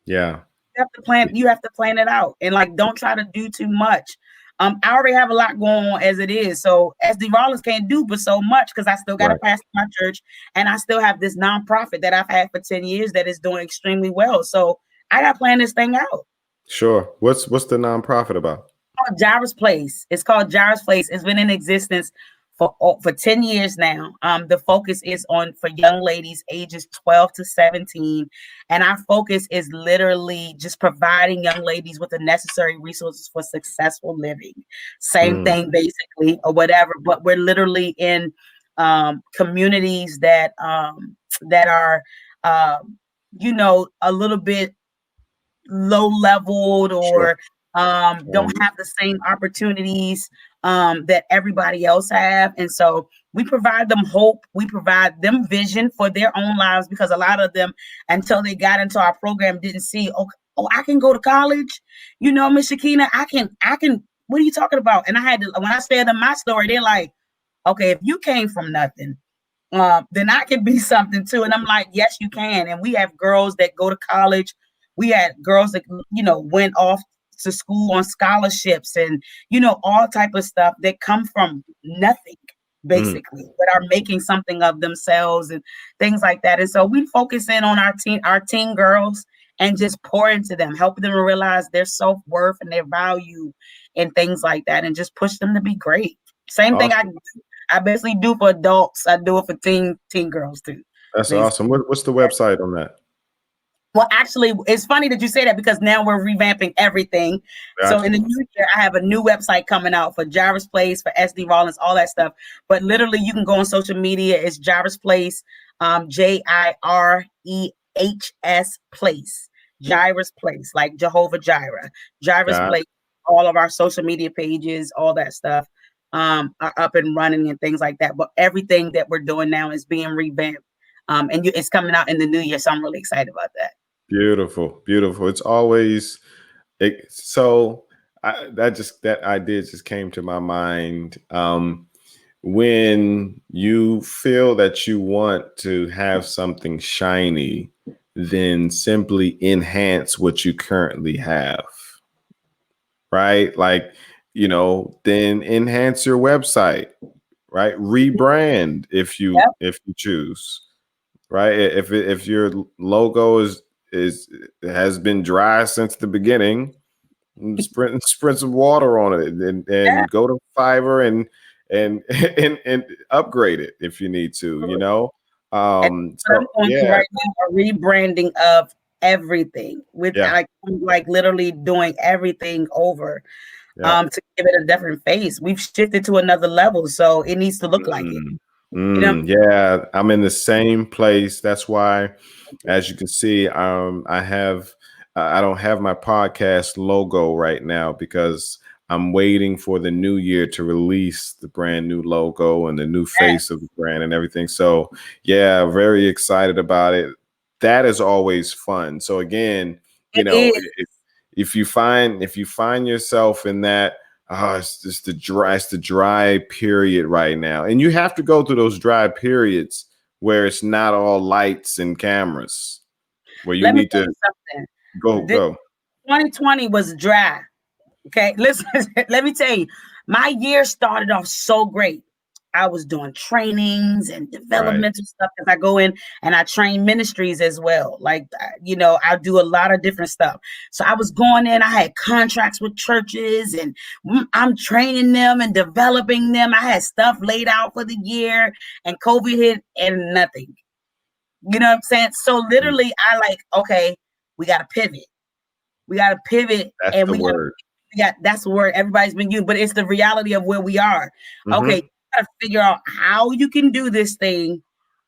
Yeah. You have to plan it out. And like, don't try to do too much. I already have a lot going on as it is. So SD Rollins can't do but so much, because I still got to pastor my church, and I still have this nonprofit that I've had for 10 years that is doing extremely well. So I got to plan this thing out. Sure. What's the nonprofit about? Jairus Place. It's called Jairus Place. It's been in existence for 10 years now. The focus is for young ladies ages 12 to 17. And our focus is literally just providing young ladies with the necessary resources for successful living. Same thing, basically, or whatever. But we're literally in communities that are, a little bit low leveled, or don't have the same opportunities that everybody else have. And so we provide them hope. We provide them vision for their own lives, because a lot of them, until they got into our program, didn't see, oh, I can go to college. Miss Shakina, I can, what are you talking about? And I had to, when I said in my story, they're like, okay, if you came from nothing, then I can be something too. And I'm like, yes, you can. And we have girls that go to college. We had girls that, went off to school on scholarships and, all type of stuff that come from nothing, basically, but are making something of themselves and things like that. And so we focus in on our teen girls and just pour into them, help them realize their self-worth and their value and things like that, and just push them to be great. Same thing Awesome. I basically do for adults. I do it for teen girls too. That's Basically. awesome. What's the website on that? Well, actually, it's funny that you say that because now we're revamping everything. So in the Gotcha. new year, I have a new website coming out for Jairus Place, for SD Rollins, all that stuff. But literally, you can go on social media. It's Jairus Place, JIREHS Place, Jairus Place, like Jehovah Jireh, Jairus Got it. Place. All of our social media pages, all that stuff are up and running and things like that. But everything that we're doing now is being revamped. It's coming out in the new year. So I'm really excited about that. Beautiful, beautiful. It's always so. That idea just came to my mind. When you feel that you want to have something shiny, then simply enhance what you currently have. Right, like then enhance your website. Right, rebrand if you choose. Right, if your logo is has been dry since the beginning, sprint some water on it and go to Fiverr and and upgrade it if you need to, I'm going through right now a rebranding of everything with like literally doing everything over to give it a different face. We've shifted to another level, so it needs to look like it. Yeah, I'm in the same place. That's why, as you can see, I don't have my podcast logo right now because I'm waiting for the new year to release the brand new logo and the new face of the brand and everything. So yeah, very excited about it. That is always fun. So again, if you find yourself in that, it's just the dry period right now. And you have to go through those dry periods where it's not all lights and cameras, where you need to go. 2020 was dry. Okay, listen, let me tell you, my year started off so great. I was doing trainings and developmental stuff because I go in and I train ministries as well. Like, I do a lot of different stuff. So I was going in, I had contracts with churches and I'm training them and developing them. I had stuff laid out for the year and COVID hit and nothing. You know what I'm saying? So literally okay, we got to pivot. That's And the word. That's the word everybody's been using, but it's the reality of where we are. Okay, you gotta figure out how you can do this thing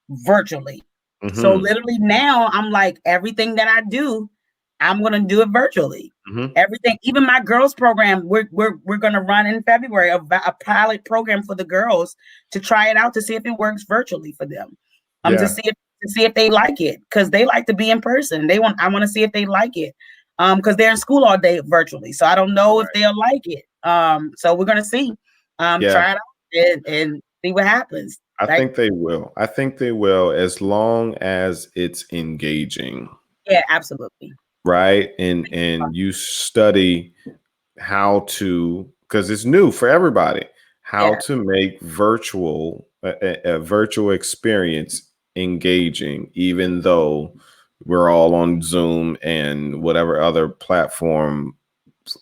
virtually. So literally now I'm like, everything that I do, I'm gonna do it virtually. Everything, even my girls program, we're gonna run in February a pilot program for the girls to try it out to see if it works virtually for them. To see if they like it, because they like to be in person. I want to see if they like it. Because they're in school all day virtually. So I don't know if they'll like it. So we're gonna see. Try it out and see what happens. I think they will. I think they will, as long as it's engaging. Yeah, absolutely. Right. And you study how to, because it's new for everybody, how to make a virtual experience engaging, even though we're all on Zoom and whatever other platform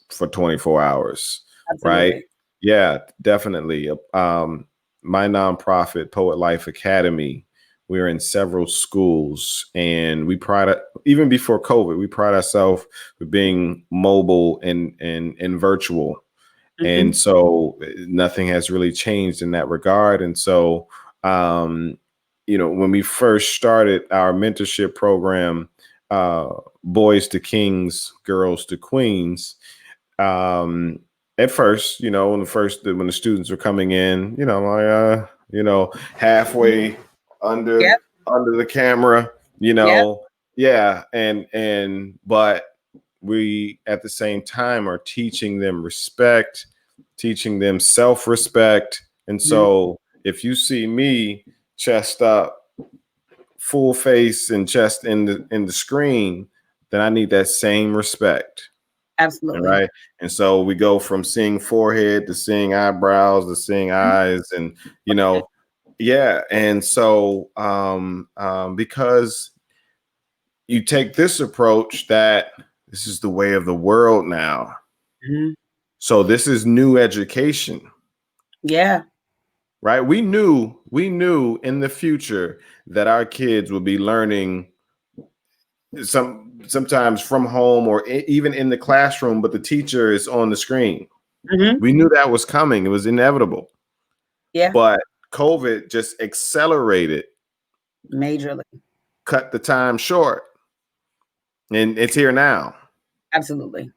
for 24 hours. Absolutely. Right. Yeah, definitely. My nonprofit, Poet Life Academy, we're in several schools, and even before COVID, we pride ourselves with being mobile and virtual. And so nothing has really changed in that regard. And so, when we first started our mentorship program, Boys to Kings, Girls to Queens, at first, when the students were coming in, halfway under the camera, but we at the same time are teaching them respect, teaching them self-respect. And so if you see me chest up, full face and chest in the screen, then I need that same respect. Absolutely. Right. And so we go from seeing forehead to seeing eyebrows to seeing eyes, and And so because you take this approach that this is the way of the world now. Mm-hmm. So this is new education. Yeah. Right. We knew in the future that our kids would be learning sometimes from home or even in the classroom, but the teacher is on the screen. Mm-hmm. We knew that was coming. It was inevitable. Yeah. But COVID just accelerated, Majorly. cut the time short. And it's here now. Absolutely.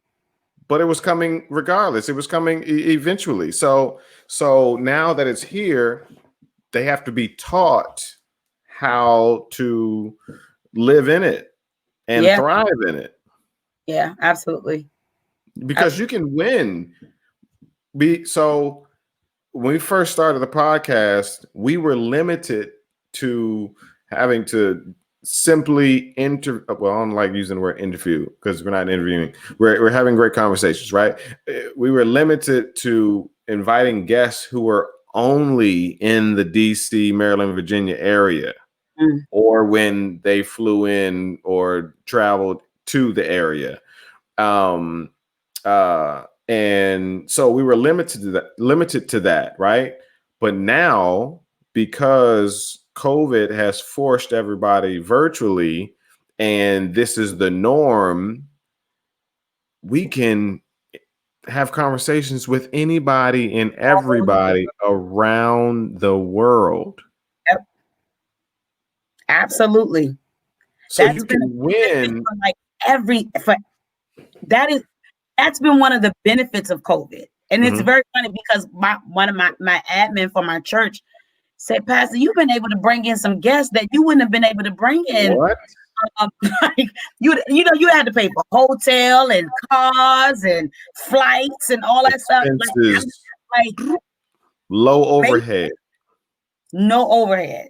But it was coming regardless. It was coming eventually. So now that it's here, they have to be taught how to live in it and thrive in it. Yeah, absolutely. Because you can win. So when we first started the podcast, we were limited to having to simply well, I don't like using the word interview because we're not interviewing. We're having great conversations, right? We were limited to inviting guests who were only in the DC, Maryland, Virginia area, or when they flew in or traveled to the area. And so we were limited to that, right? But now, because COVID has forced everybody virtually, and this is the norm, we can have conversations with anybody and everybody around the world. Yep. Absolutely. So you can win. That's been one of the benefits of COVID. And it's very funny because one of my admin for my church said, Pastor, you've been able to bring in some guests that you wouldn't have been able to bring in. What? Like you had to pay for hotel and cars and flights and all that stuff. Like low overhead. No overhead.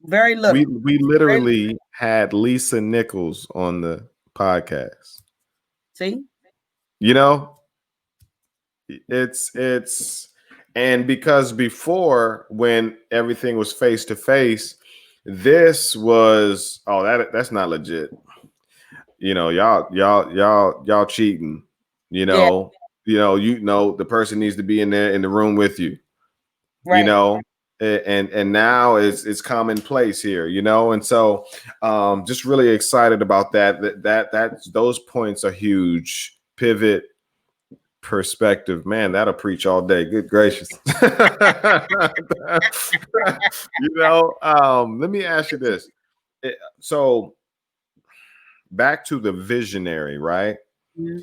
Very little. We literally had Lisa Nichols on the podcast. See? You know, it's and because before, when everything was face to face, this was that's not legit. You know, y'all cheating. You know, the person needs to be in there in the room with you. Right. You know, and now it's commonplace here. You know, and so just really excited about that. Those points are huge. Pivot. Perspective, man, that'll preach all day. Good gracious. Let me ask you this. So back to the visionary, right? Mm-hmm.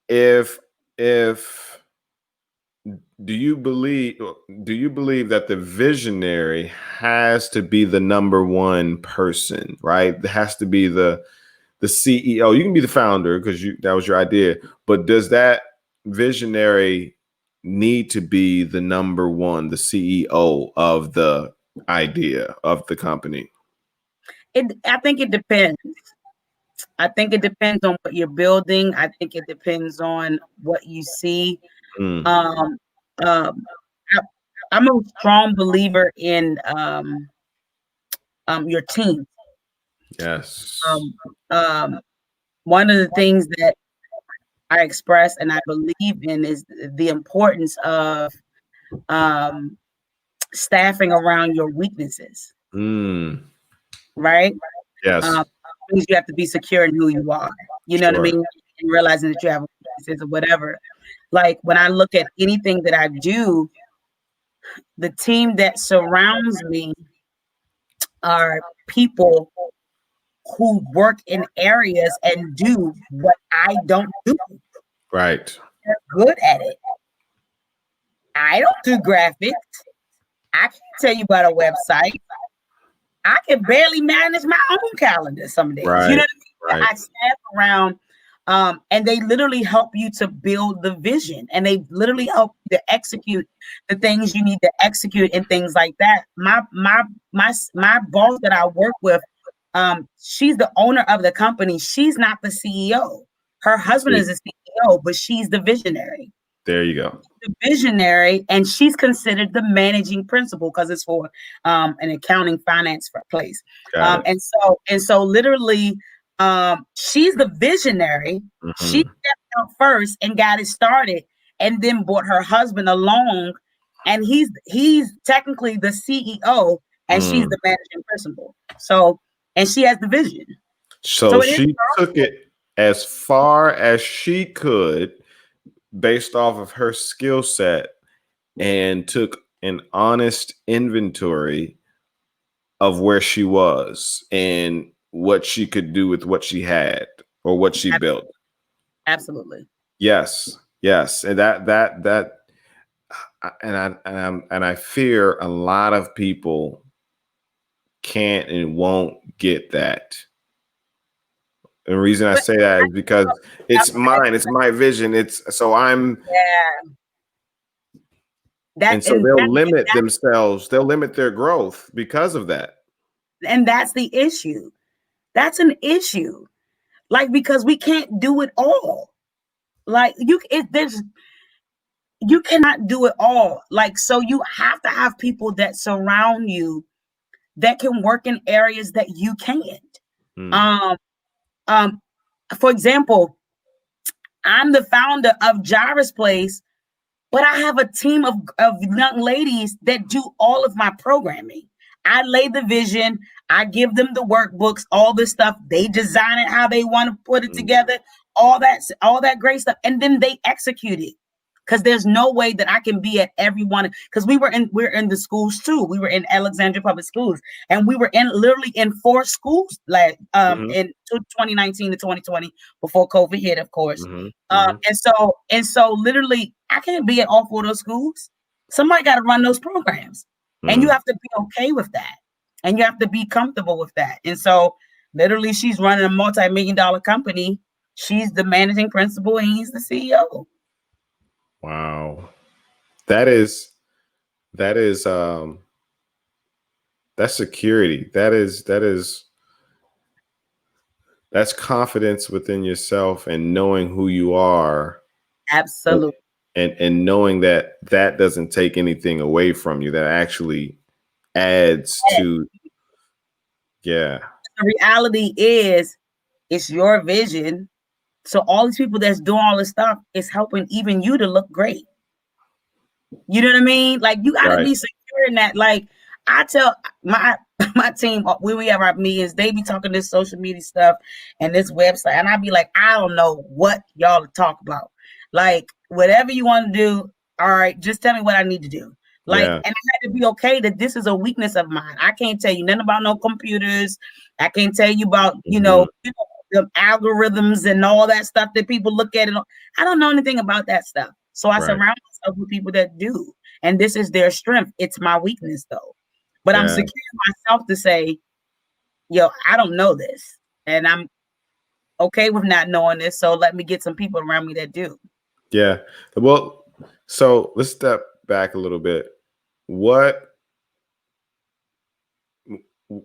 If do you believe that the visionary has to be the number one person, right? It has to be the CEO. You can be the founder because that was your idea, but does that visionary need to be the number one, the CEO of the idea of the company? I think it depends. I think it depends on what you're building. I think it depends on what you see. I'm a strong believer in your team. Yes. One of the things that I express and I believe in is the importance of staffing around your weaknesses. Right? Yes. Means you have to be secure in who you are. You know what I mean? And realizing that you have weaknesses or whatever. Like when I look at anything that I do, the team that surrounds me are people who work in areas and do what I don't do. Right. They're good at it. I don't do graphics. I can't tell you about a website. I can barely manage my own calendar some days. Right. You know what I mean? Right. I staff around and they literally help you to build the vision, and they literally help you to execute the things you need to execute and things like that. My boss that I work with, she's the owner of the company. She's not the CEO. Her husband is the CEO, but she's the visionary. There you go. The visionary, and she's considered the managing principal because it's for an accounting finance place. Got it. And so literally, she's the visionary. She Mhm. stepped out first and got it started, and then brought her husband along, and he's technically the CEO, and she's the managing principal. So, and she has the vision. So So it is she took it as far as she could based off of her skill set and took an honest inventory of where she was and what she could do with what she had or what she built. absolutely. Yes. And and I fear a lot of people can't and won't get that. And the reason I say that is because it's mine, it's my vision. And so they'll limit themselves, they'll limit their growth because of that. And that's the issue. That's an issue. Like, because we can't do it all. Like, you cannot do it all. Like, so you have to have people that surround you that can work in areas that you can't. For example, I'm the founder of Jairus Place, but I have a team of young ladies that do all of my programming. I lay the vision, I give them the workbooks, all this stuff. They design it how they want to put it together, all that great stuff, and then they execute it. Because there's no way that I can be at every one. Because we're in the schools too. We were in Alexandria Public Schools, and we were literally in 4 schools in 2019 to 2020 before COVID hit, of course. And so literally, I can't be at all 4 of those schools. Somebody got to run those programs, and you have to be okay with that, and you have to be comfortable with that. And so, literally, she's running a multi-million-dollar company. She's the managing principal, and he's the CEO. Wow. That's security. That's confidence within yourself and knowing who you are. Absolutely. And knowing that doesn't take anything away from you. That actually adds to, The reality is, it's your vision. So all these people that's doing all this stuff is helping even you to look great. You know what I mean? Like, you gotta be secure in that. Like, I tell my team when we have our meetings, they be talking this social media stuff and this website, and I be like, I don't know what y'all talk about. Like, whatever you want to do, all right, just tell me what I need to do. Like, and I had to be okay that this is a weakness of mine. I can't tell you nothing about no computers. I can't tell you about, the algorithms and all that stuff that people look at. I don't know anything about that stuff. So I surround myself with people that do. And this is their strength. It's my weakness, though. But I'm secure in myself to say, I don't know this. And I'm okay with not knowing this. So let me get some people around me that do. Yeah. Well, so let's step back a little bit.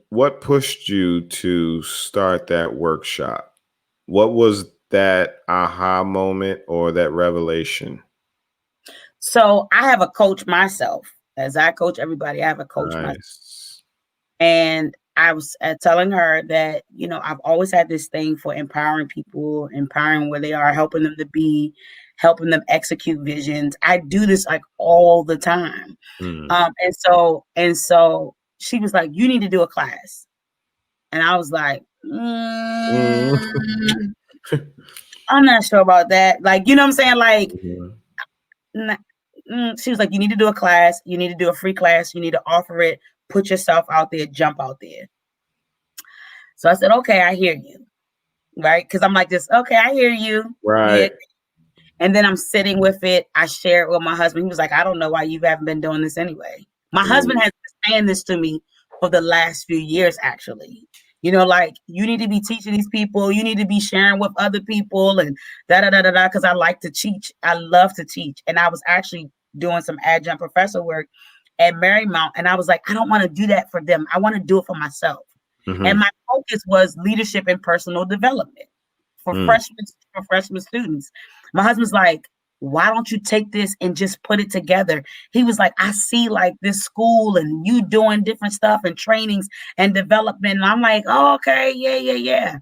What pushed you to start that workshop? What was that aha moment or that revelation? So I have a coach myself. As I coach everybody, I have a coach myself. And I was telling her that, I've always had this thing for empowering people, empowering where they are, helping them to be, helping them execute visions. I do this like all the time. And so she was like, you need to do a class. And I was like, I'm not sure about that. Like, you know what I'm saying? Like, she was like, you need to do a class. You need to do a free class. You need to offer it. Put yourself out there. Jump out there. So I said, okay, I hear you. Right? Because I'm like this. Okay, I hear you. Right. Yeah. And then I'm sitting with it. I share it with my husband. He was like, I don't know why you haven't been doing this anyway. My husband has been saying this to me for the last few years, actually. Like, you need to be teaching these people. You need to be sharing with other people and da-da-da-da-da, because I like to teach. I love to teach. And I was actually doing some adjunct professor work at Marymount. And I was like, I don't want to do that for them. I want to do it for myself. And my focus was leadership and personal development for freshman students. My husband's like, why don't you take this and just put it together? He was like, I see like this school and you doing different stuff and trainings and development. And I'm like, oh, okay, yeah.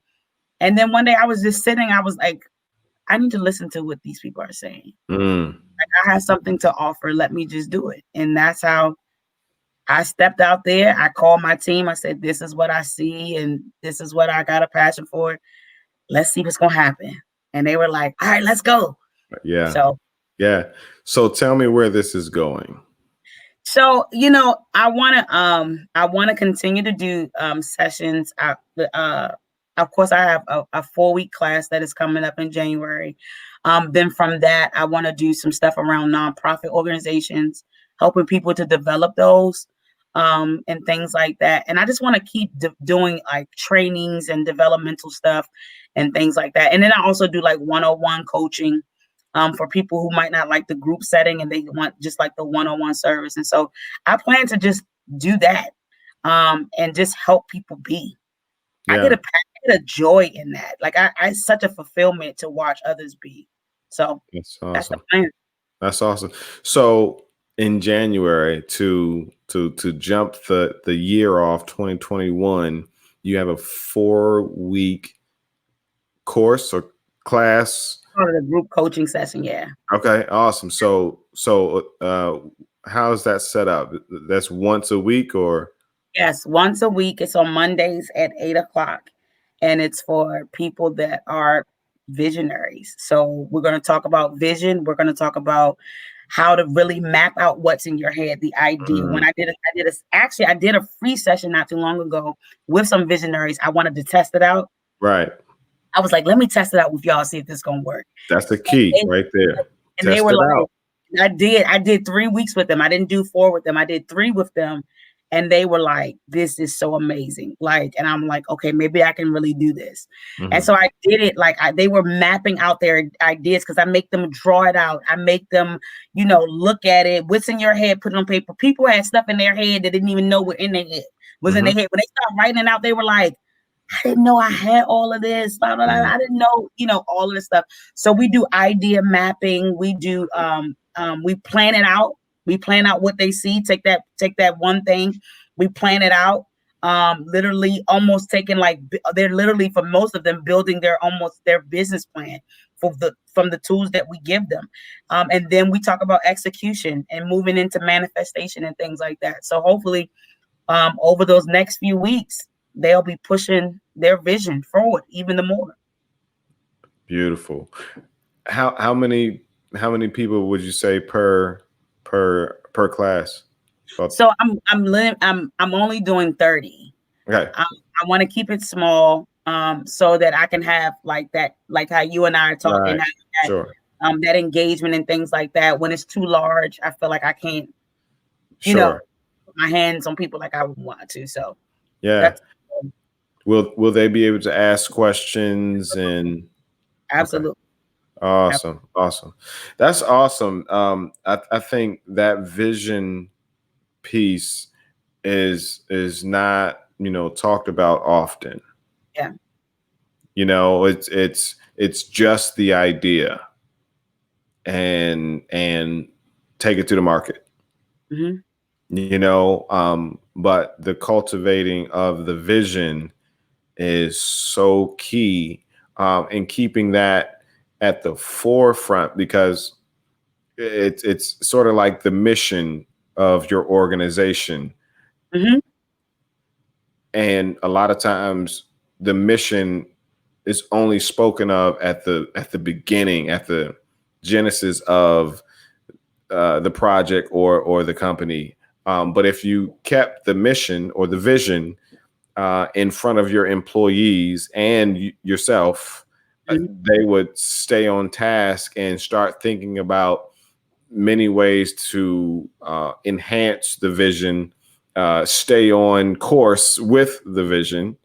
And then one day I was just sitting, I was like, I need to listen to what these people are saying. Like, I have something to offer. Let me just do it. And that's how I stepped out there. I called my team. I said, this is what I see and this is what I got a passion for. Let's see what's going to happen. And they were like, all right, let's go. Yeah. So, yeah. So tell me where this is going. So, I want to continue to do sessions. Of course, I have a 4-week class that is coming up in January. Then from that, I want to do some stuff around nonprofit organizations, helping people to develop those and things like that. And I just want to keep doing like trainings and developmental stuff and things like that. And then I also do like one-on-one coaching for people who might not like the group setting and they want just like the one-on-one service. And so I plan to just do that and just help people be. Yeah. I get a joy in that. Like I such a fulfillment to watch others be. So that's that's the awesome. plan. That's awesome. So in January to jump the year off 2021, you have a 4-week course or class. Part of the group coaching session, yeah. Okay, awesome. So how's that set up? That's once a week or? Yes, once a week. It's on Mondays at 8:00. And it's for people that are visionaries. So we're going to talk about vision. We're going to talk about how to really map out what's in your head, the idea. When I did a free session not too long ago with some visionaries. I wanted to test it out. Right. I was like, let me test it out with y'all, see if this is going to work. That's the key right there. And they were like, I did 3 weeks with them. I didn't do 4 with them. I did 3 with them. And they were like, this is so amazing. Like, and I'm like, okay, maybe I can really do this. And so I did it. Like they were mapping out their ideas because I make them draw it out. I make them, look at it. What's in your head, put it on paper. People had stuff in their head that didn't even know what in their head was in their head. When they started writing it out, they were like, I didn't know I had all of this. Blah, blah, blah. I didn't know, all of this stuff. So we do idea mapping. We do, we plan it out. We plan out what they see. Take that one thing. We plan it out. Literally almost taking they're literally for most of them building their business plan from the tools that we give them. And then we talk about execution and moving into manifestation and things like that. So hopefully over those next few weeks, they'll be pushing their vision forward even the more. Beautiful. How many people would you say per class? So I'm only doing 30. Okay. I want to keep it small so that I can have like that, like how you and I are talking, Sure. That engagement and things like that. When it's too large, I feel like I can't, put my hands on people like I would want to. So yeah. Will they be able to ask questions and? Absolutely. Okay. Awesome. That's awesome. I think that vision piece is not, talked about often. Yeah. It's just the idea and take it to the market. But the cultivating of the vision is so key in keeping that at the forefront, because it's sort of like the mission of your organization. And a lot of times the mission is only spoken of at the beginning, at the genesis of the project or the company. But if you kept the mission or the vision in front of your employees and yourself, they would stay on task and start thinking about many ways to enhance the vision, stay on course with the vision,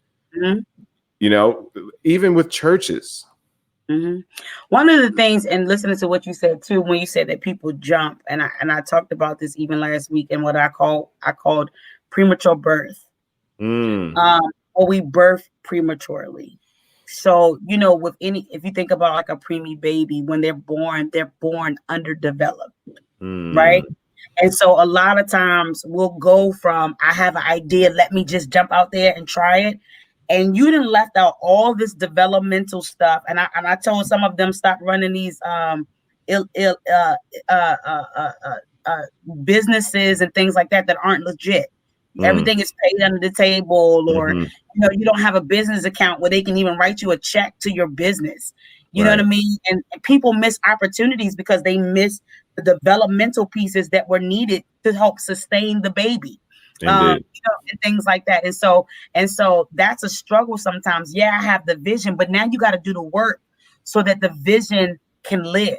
even with churches. One of the things, and listening to what you said too, when you said that people jump, and I talked about this even last week, and what I called premature birth. Or we birth prematurely. So, with if you think about like a preemie baby, when they're born underdeveloped, right? Mm, And so a lot of times we'll go from, I have an idea, let me just jump out there and try it. And you done left out all this developmental stuff. And I told some of them, stop running these ill, ill, uh, uh, uh, uh, uh, businesses and things like that aren't legit. mm, Everything is paid under the table, or hmm. you don't have a business account where they can even write you a check to your business. You know what Right. I mean? And people miss opportunities because they miss the developmental pieces that were needed to help sustain the baby. Indeed. And things like that. And so that's a struggle sometimes. Yeah, I have the vision, but now you got to do the work so that the vision can live.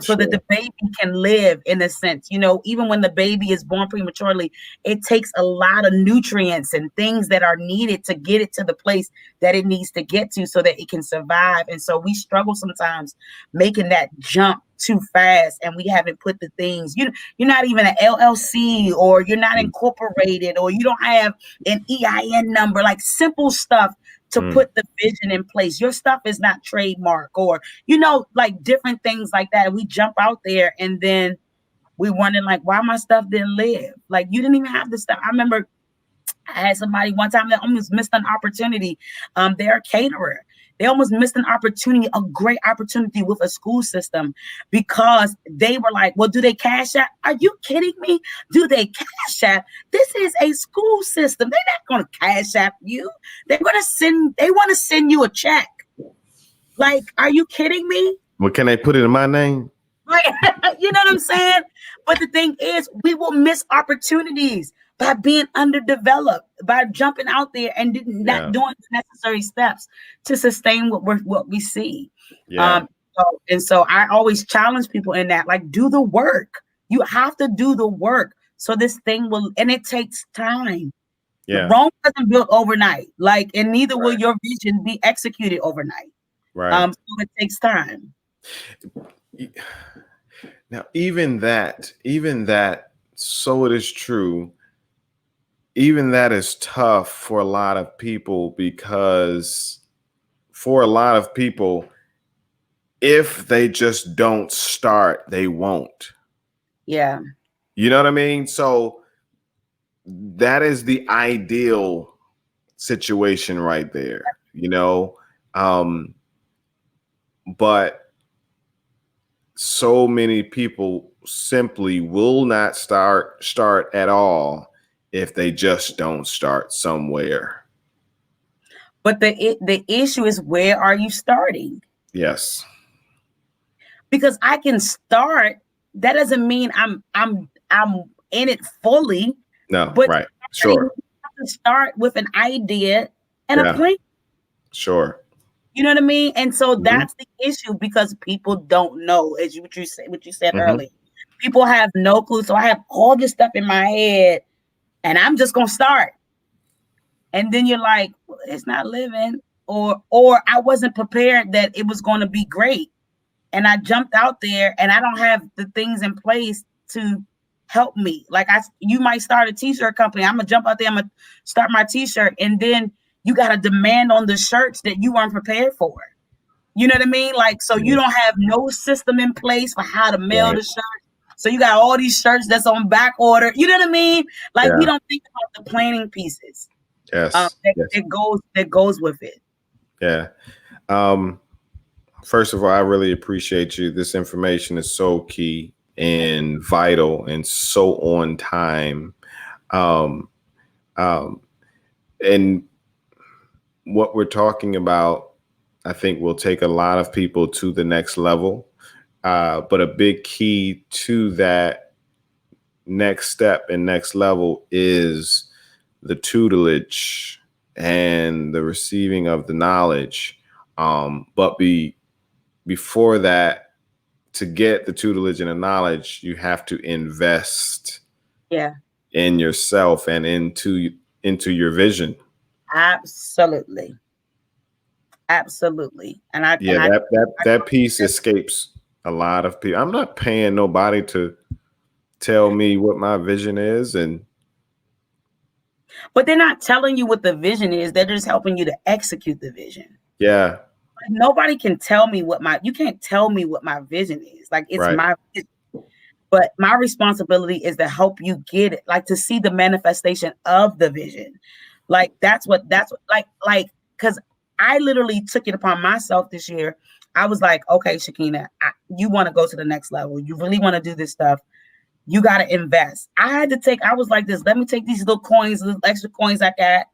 So that Sure. the baby can live, in a sense. Even when the baby is born prematurely, it takes a lot of nutrients and things that are needed to get it to the place that it needs to get to so that it can survive. And so we struggle sometimes making that jump too fast, and we haven't put the things, you're not even an LLC, or you're not Mm, incorporated, or you don't have an EIN number, like simple stuff to mm. put the vision in place. Your stuff is not trademark, or like different things like that. We jump out there and then we wondering like why my stuff didn't live. Like, you didn't even have the stuff. I remember I had somebody one time that almost missed an opportunity. They're a caterer. They almost missed an opportunity, a great opportunity with a school system, because they were like, well, do they cash out? Are you kidding me? Do they cash out? This is a school system. They're not going to cash out you. They want to send you a check. Like, are you kidding me? Well, can they put it in my name? Right. You know what I'm saying? But the thing is, we will miss opportunities by being underdeveloped, by jumping out there and Yeah. not doing the necessary steps to sustain what we see. Yeah. So I always challenge people in that, like, do the work. You have to do the work. So this thing will, and it takes time. Yeah. Rome wasn't built overnight, and neither will Right. your vision be executed overnight. Right. So it takes time. Now, even that, so it is true. Even that is tough for a lot of people, because for a lot of people, if they just don't start, they won't. Yeah. You know what I mean? So that is the ideal situation right there, but so many people simply will not start at all if they just don't start somewhere. But the issue is, where are you starting? Yes. Because I can start. That doesn't mean I'm in it fully. No. But Right. you Sure. have to start with an idea and a plan. Sure. You know what I mean? And so that's the issue, because people don't know, as what you said earlier. People have no clue. So I have all this stuff in my head, and I'm just gonna start. And then you're like, well, it's not living, or I wasn't prepared that it was going to be great. And I jumped out there and I don't have the things in place to help me. Like, you might start a t-shirt company. I'm gonna jump out there, I'm gonna start my t-shirt, and then you got to demand on the shirts that you weren't prepared for. You know what I mean? Like, so you don't have no system in place for how to mail the shirt. So you got all these shirts that's on back order. You know what I mean? Like, we don't think about the planning pieces. Yes. That goes with it. Yeah. First of all, I really appreciate you. This information is so key and vital and so on time. And what we're talking about, I think, will take a lot of people to the next level. But a big key to that next step and next level is the tutelage and the receiving of the knowledge. But before that, to get the tutelage and the knowledge, you have to invest in yourself and into your vision. Absolutely. And that piece escapes a lot of people. I'm not paying nobody to tell me what my vision is, but they're not telling you what the vision is. They're just helping you to execute the vision. Yeah. Like, nobody can tell me you can't tell me what my vision is. Like, it's Right. my vision. But my responsibility is to help you get it, like to see the manifestation of the vision. Like that's what because I literally took it upon myself this year. I was like, okay, Shakina, you want to go to the next level. You really want to do this stuff. You got to invest. I was like this, let me take these little coins, little extra coins I got.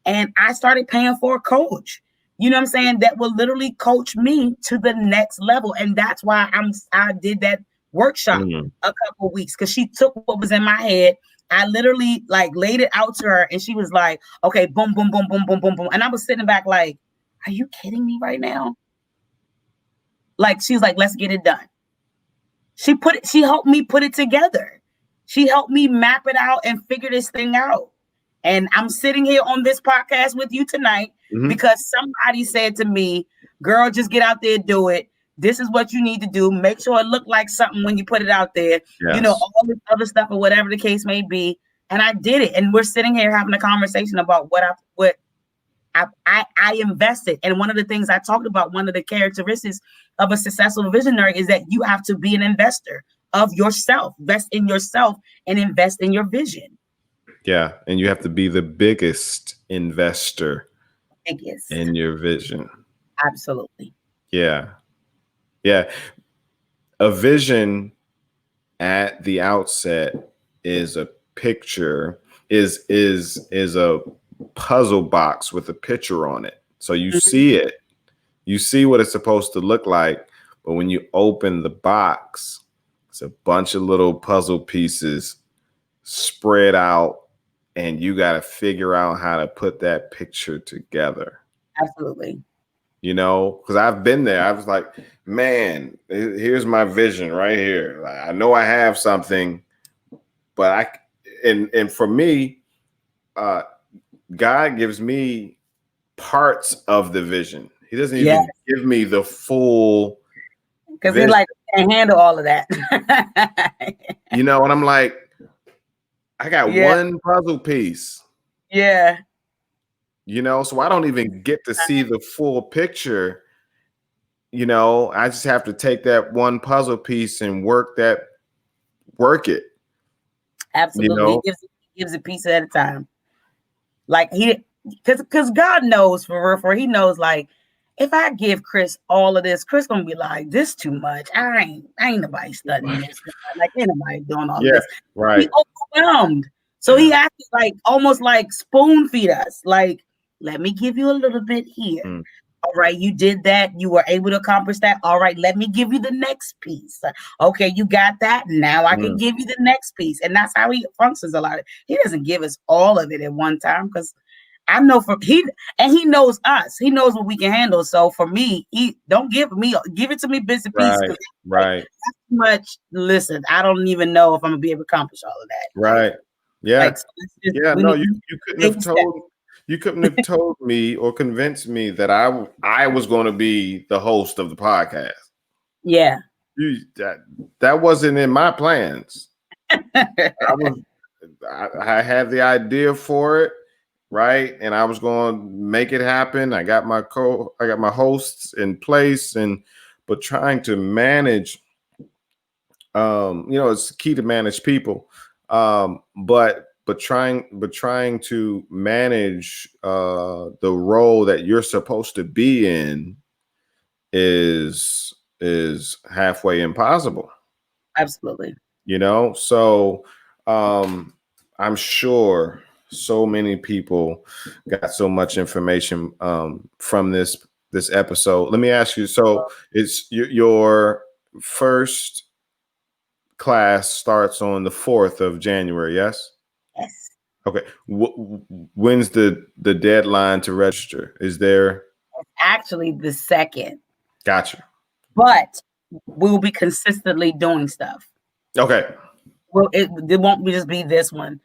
And I started paying for a coach, you know what I'm saying, that will literally coach me to the next level. And that's why I did that workshop a couple weeks, because she took what was in my head. I literally like laid it out to her and she was like, okay, boom, boom, boom, boom, boom, boom, boom. And I was sitting back like, are you kidding me right now? Like, she was like, let's get it done. She helped me put it together. She helped me map it out and figure this thing out. And I'm sitting here on this podcast with you tonight because somebody said to me, girl, just get out there, do it. This is what you need to do. Make sure it look like something when you put it out there. Yes. You know, all this other stuff or whatever the case may be. And I did it. And we're sitting here having a conversation about what I invested. And one of the things I talked about, one of the characteristics of a successful visionary is that you have to be an investor of yourself. Invest in yourself and invest in your vision. Yeah. And you have to be the biggest investor in your vision. Absolutely. Yeah. Yeah. A vision at the outset is a picture, is a puzzle box with a picture on it. So you see it, you see what it's supposed to look like. But when you open the box, it's a bunch of little puzzle pieces spread out, and you got to figure out how to put that picture together. Absolutely. You know, because I've been there. I was like, man, here's my vision right here. I know I have something, but and for me, God gives me parts of the vision. He doesn't even give me the full, because he like can't handle all of that. You know, and I'm like, I got one puzzle piece. Yeah. You know, so I don't even get to see the full picture. You know, I just have to take that one puzzle piece and work it. Absolutely. You know? He gives a piece at a time. Like because God knows for real, he knows, like, if I give Chris all of this, Chris gonna be like, this too much. I ain't nobody studying this. Like, ain't nobody doing all this. Right. He overwhelmed. So he has to like almost like spoon feed us. Like, let me give you a little bit here. All right, you did that. You were able to accomplish that. All right, let me give you the next piece. Okay, you got that. Now I can give you the next piece. And that's how he functions a lot. He doesn't give us all of it at one time, because I know he knows us. He knows what we can handle. So for me, he don't give it to me bits and pieces. Right. Like, too much. Listen, I don't even know if I'm gonna be able to accomplish all of that. Right. Yeah. Like, so No, you couldn't have told me or convinced me that I was going to be the host of the podcast. Yeah. That wasn't in my plans. I had the idea for it, right? And I was going to make it happen. I got my hosts in place, but trying to manage, it's key to manage people. But trying to manage the role that you're supposed to be in is halfway impossible. Absolutely. You know, so I'm sure so many people got so much information from this episode. Let me ask you, so it's your first class starts on the 4th of January, yes? Yes. Okay. When's the deadline to register? Is there? Actually, the 2nd. Gotcha. But we'll be consistently doing stuff. Okay. Well, it won't just be this one.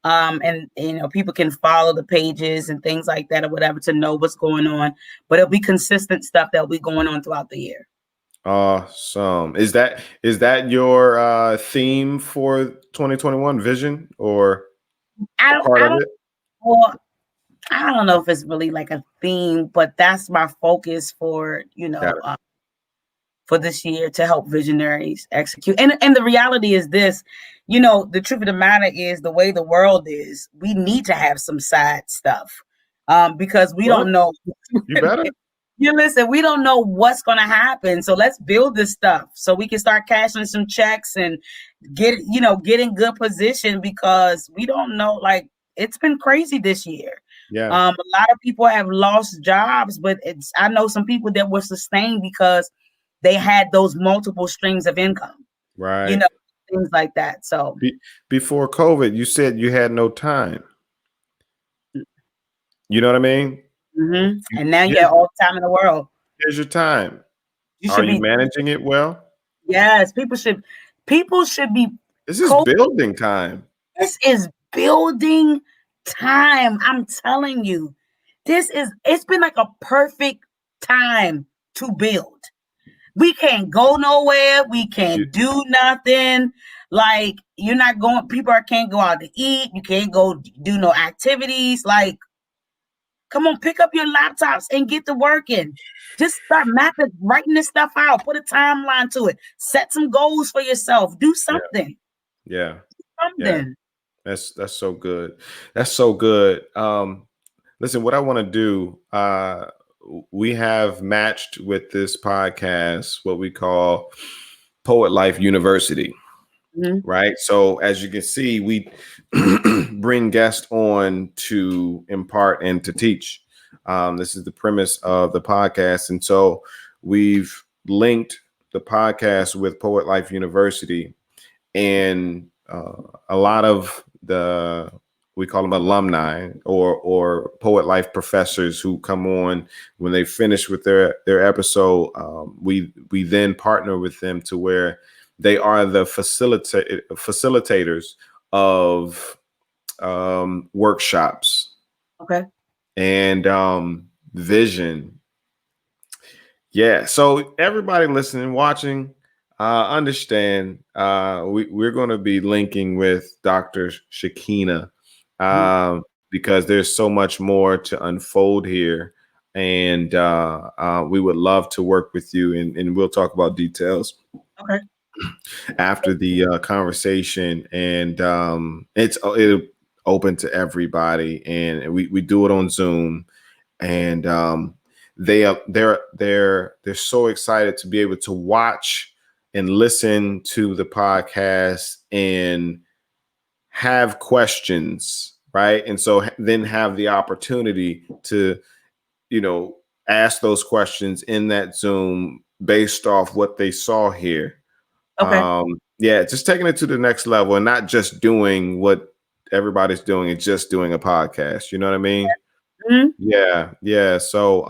And people can follow the pages and things like that or whatever to know what's going on. But it'll be consistent stuff that'll be going on throughout the year. Awesome. Is that your theme for 2021 vision, or I don't, Well, I don't know if it's really like a theme, but that's my focus for, Got it. for this year, to help visionaries execute. And the reality is this, the truth of the matter is, the way the world is, we need to have some side stuff, because we What? don't know. You better. You listen, we don't know what's going to happen. So let's build this stuff so we can start cashing some checks and get in good position, because we don't know. Like, it's been crazy this year. Yeah. A lot of people have lost jobs, but I know some people that were sustained because they had those multiple streams of income, Right. things like that. So Before COVID, you said you had no time. You know what I mean? and now you Here's, have all the time in the world. here's your time. You Are should you be managing it well? Yes, people should be This is co- building time. this is building time. I'm telling you. It's been like a perfect time to build. We can't go nowhere. We You, can't do nothing. Like, you're not going, can't go out to eat. You can't go do no activities. Like, come on, pick up your laptops and get to working. Just start mapping, writing this stuff out. Put a timeline to it. Set some goals for yourself. Do something. yeah. Something. That's so good. That's so good. Listen, what I want to do, we have matched with this podcast what we call Poet Life University. Right. So as you can see, we bring guests on to impart and to teach. This is the premise of the podcast. And so we've linked the podcast with Poet Life University, and a lot of we call them alumni or Poet Life professors who come on when they finish with their episode. We then partner with them to where they are the facilitators of workshops. Okay. And vision. Yeah. So everybody listening, watching, understand, we're going to be linking with Dr. Shakina because there's so much more to unfold here. And we would love to work with you, and we'll talk about details. Okay. After the conversation, and it's open to everybody, and we do it on Zoom, and they're so excited to be able to watch and listen to the podcast and have questions, right? And so then have the opportunity to ask those questions in that Zoom based off what they saw here. Okay. Yeah, just taking it to the next level and not just doing what everybody's doing and just doing a podcast. You know what I mean? Mm-hmm. Yeah. So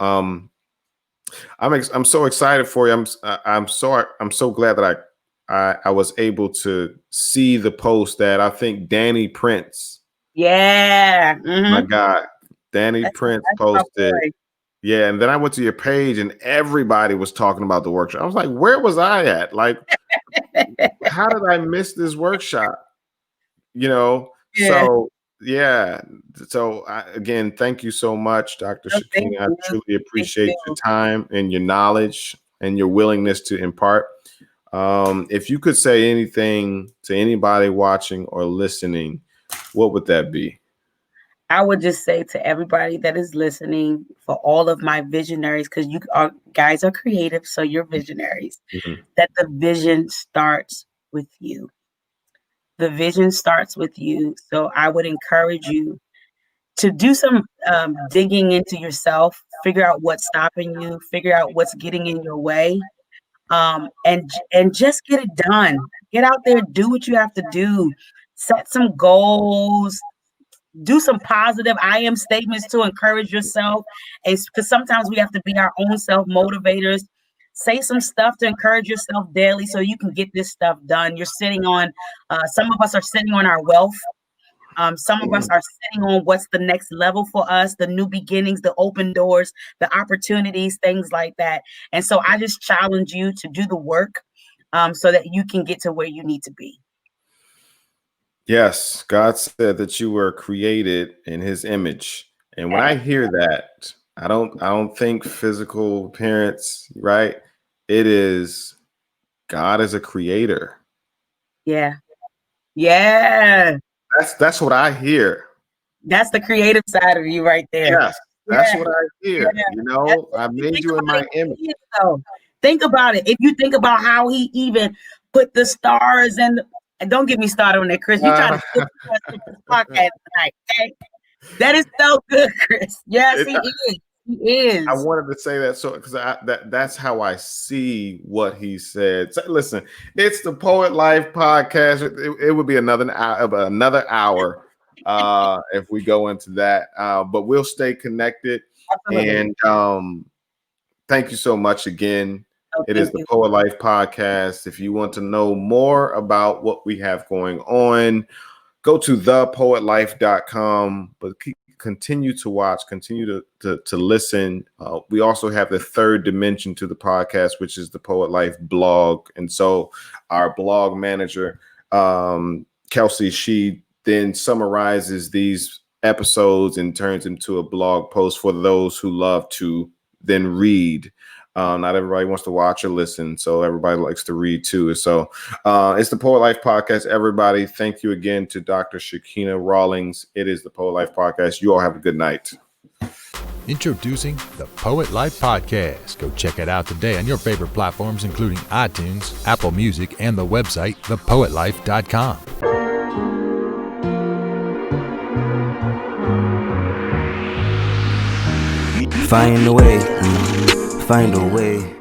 I'm so excited for you. I'm so glad that I was able to see the post that I think Danny Prince. Yeah. My God, Danny Prince posted. Yeah, and then I went to your page and everybody was talking about the workshop. I was like, where was I at? Like, how did I miss this workshop? Yeah. So yeah. So again, thank you so much, Dr. Shakina. I truly appreciate your time and your knowledge and your willingness to impart. If you could say anything to anybody watching or listening, what would that be? I would just say to everybody that is listening, for all of my visionaries, because you guys are creative, so you're visionaries, that the vision starts with you. The vision starts with you. So I would encourage you to do some digging into yourself, figure out what's stopping you, figure out what's getting in your way, and just get it done. Get out there, do what you have to do, set some goals, do some positive I am statements to encourage yourself. Because sometimes we have to be our own self motivators. Say some stuff to encourage yourself daily so you can get this stuff done. You're sitting on, some of us are sitting on our wealth. Some of us are sitting on what's the next level for us, the new beginnings, the open doors, the opportunities, things like that. And so I just challenge you to do the work so that you can get to where you need to be. Yes, God said that you were created in his image And when I hear that, I don't think physical appearance, right? It is God as a creator. Yeah. Yeah. That's what I hear. That's the creative side of you right there. Yes, that's Yeah. what I hear. Yeah. You know, I made Think you in about my it, image. though. Think about it. If you think about how he even put the stars and don't get me started on that, Chris. You try to skip the podcast tonight, okay? That is so good, Chris. Yes, It- he is. He I is. wanted to say that so because that's how I see what he said. So, listen, it's the Poet Life podcast. It would be another hour if we go into that. But we'll stay connected. Absolutely. And thank you so much again. Oh, It is thank the you. Poet Life podcast. If you want to know more about what we have going on, go to thepoetlife.com. But continue to watch, continue to listen. We also have the third dimension to the podcast, which is the Poet Life blog. And so our blog manager, Kelsey, she then summarizes these episodes and turns into a blog post for those who love to then read. Not everybody wants to watch or listen, so everybody likes to read too. So it's the Poet Life Podcast. Everybody, thank you again to Dr. Shakina Rawlings. It is the Poet Life Podcast. You all have a good night. Introducing the Poet Life Podcast. Go check it out today on your favorite platforms, including iTunes, Apple Music, and the website, thepoetlife.com. Find a way. Find a way.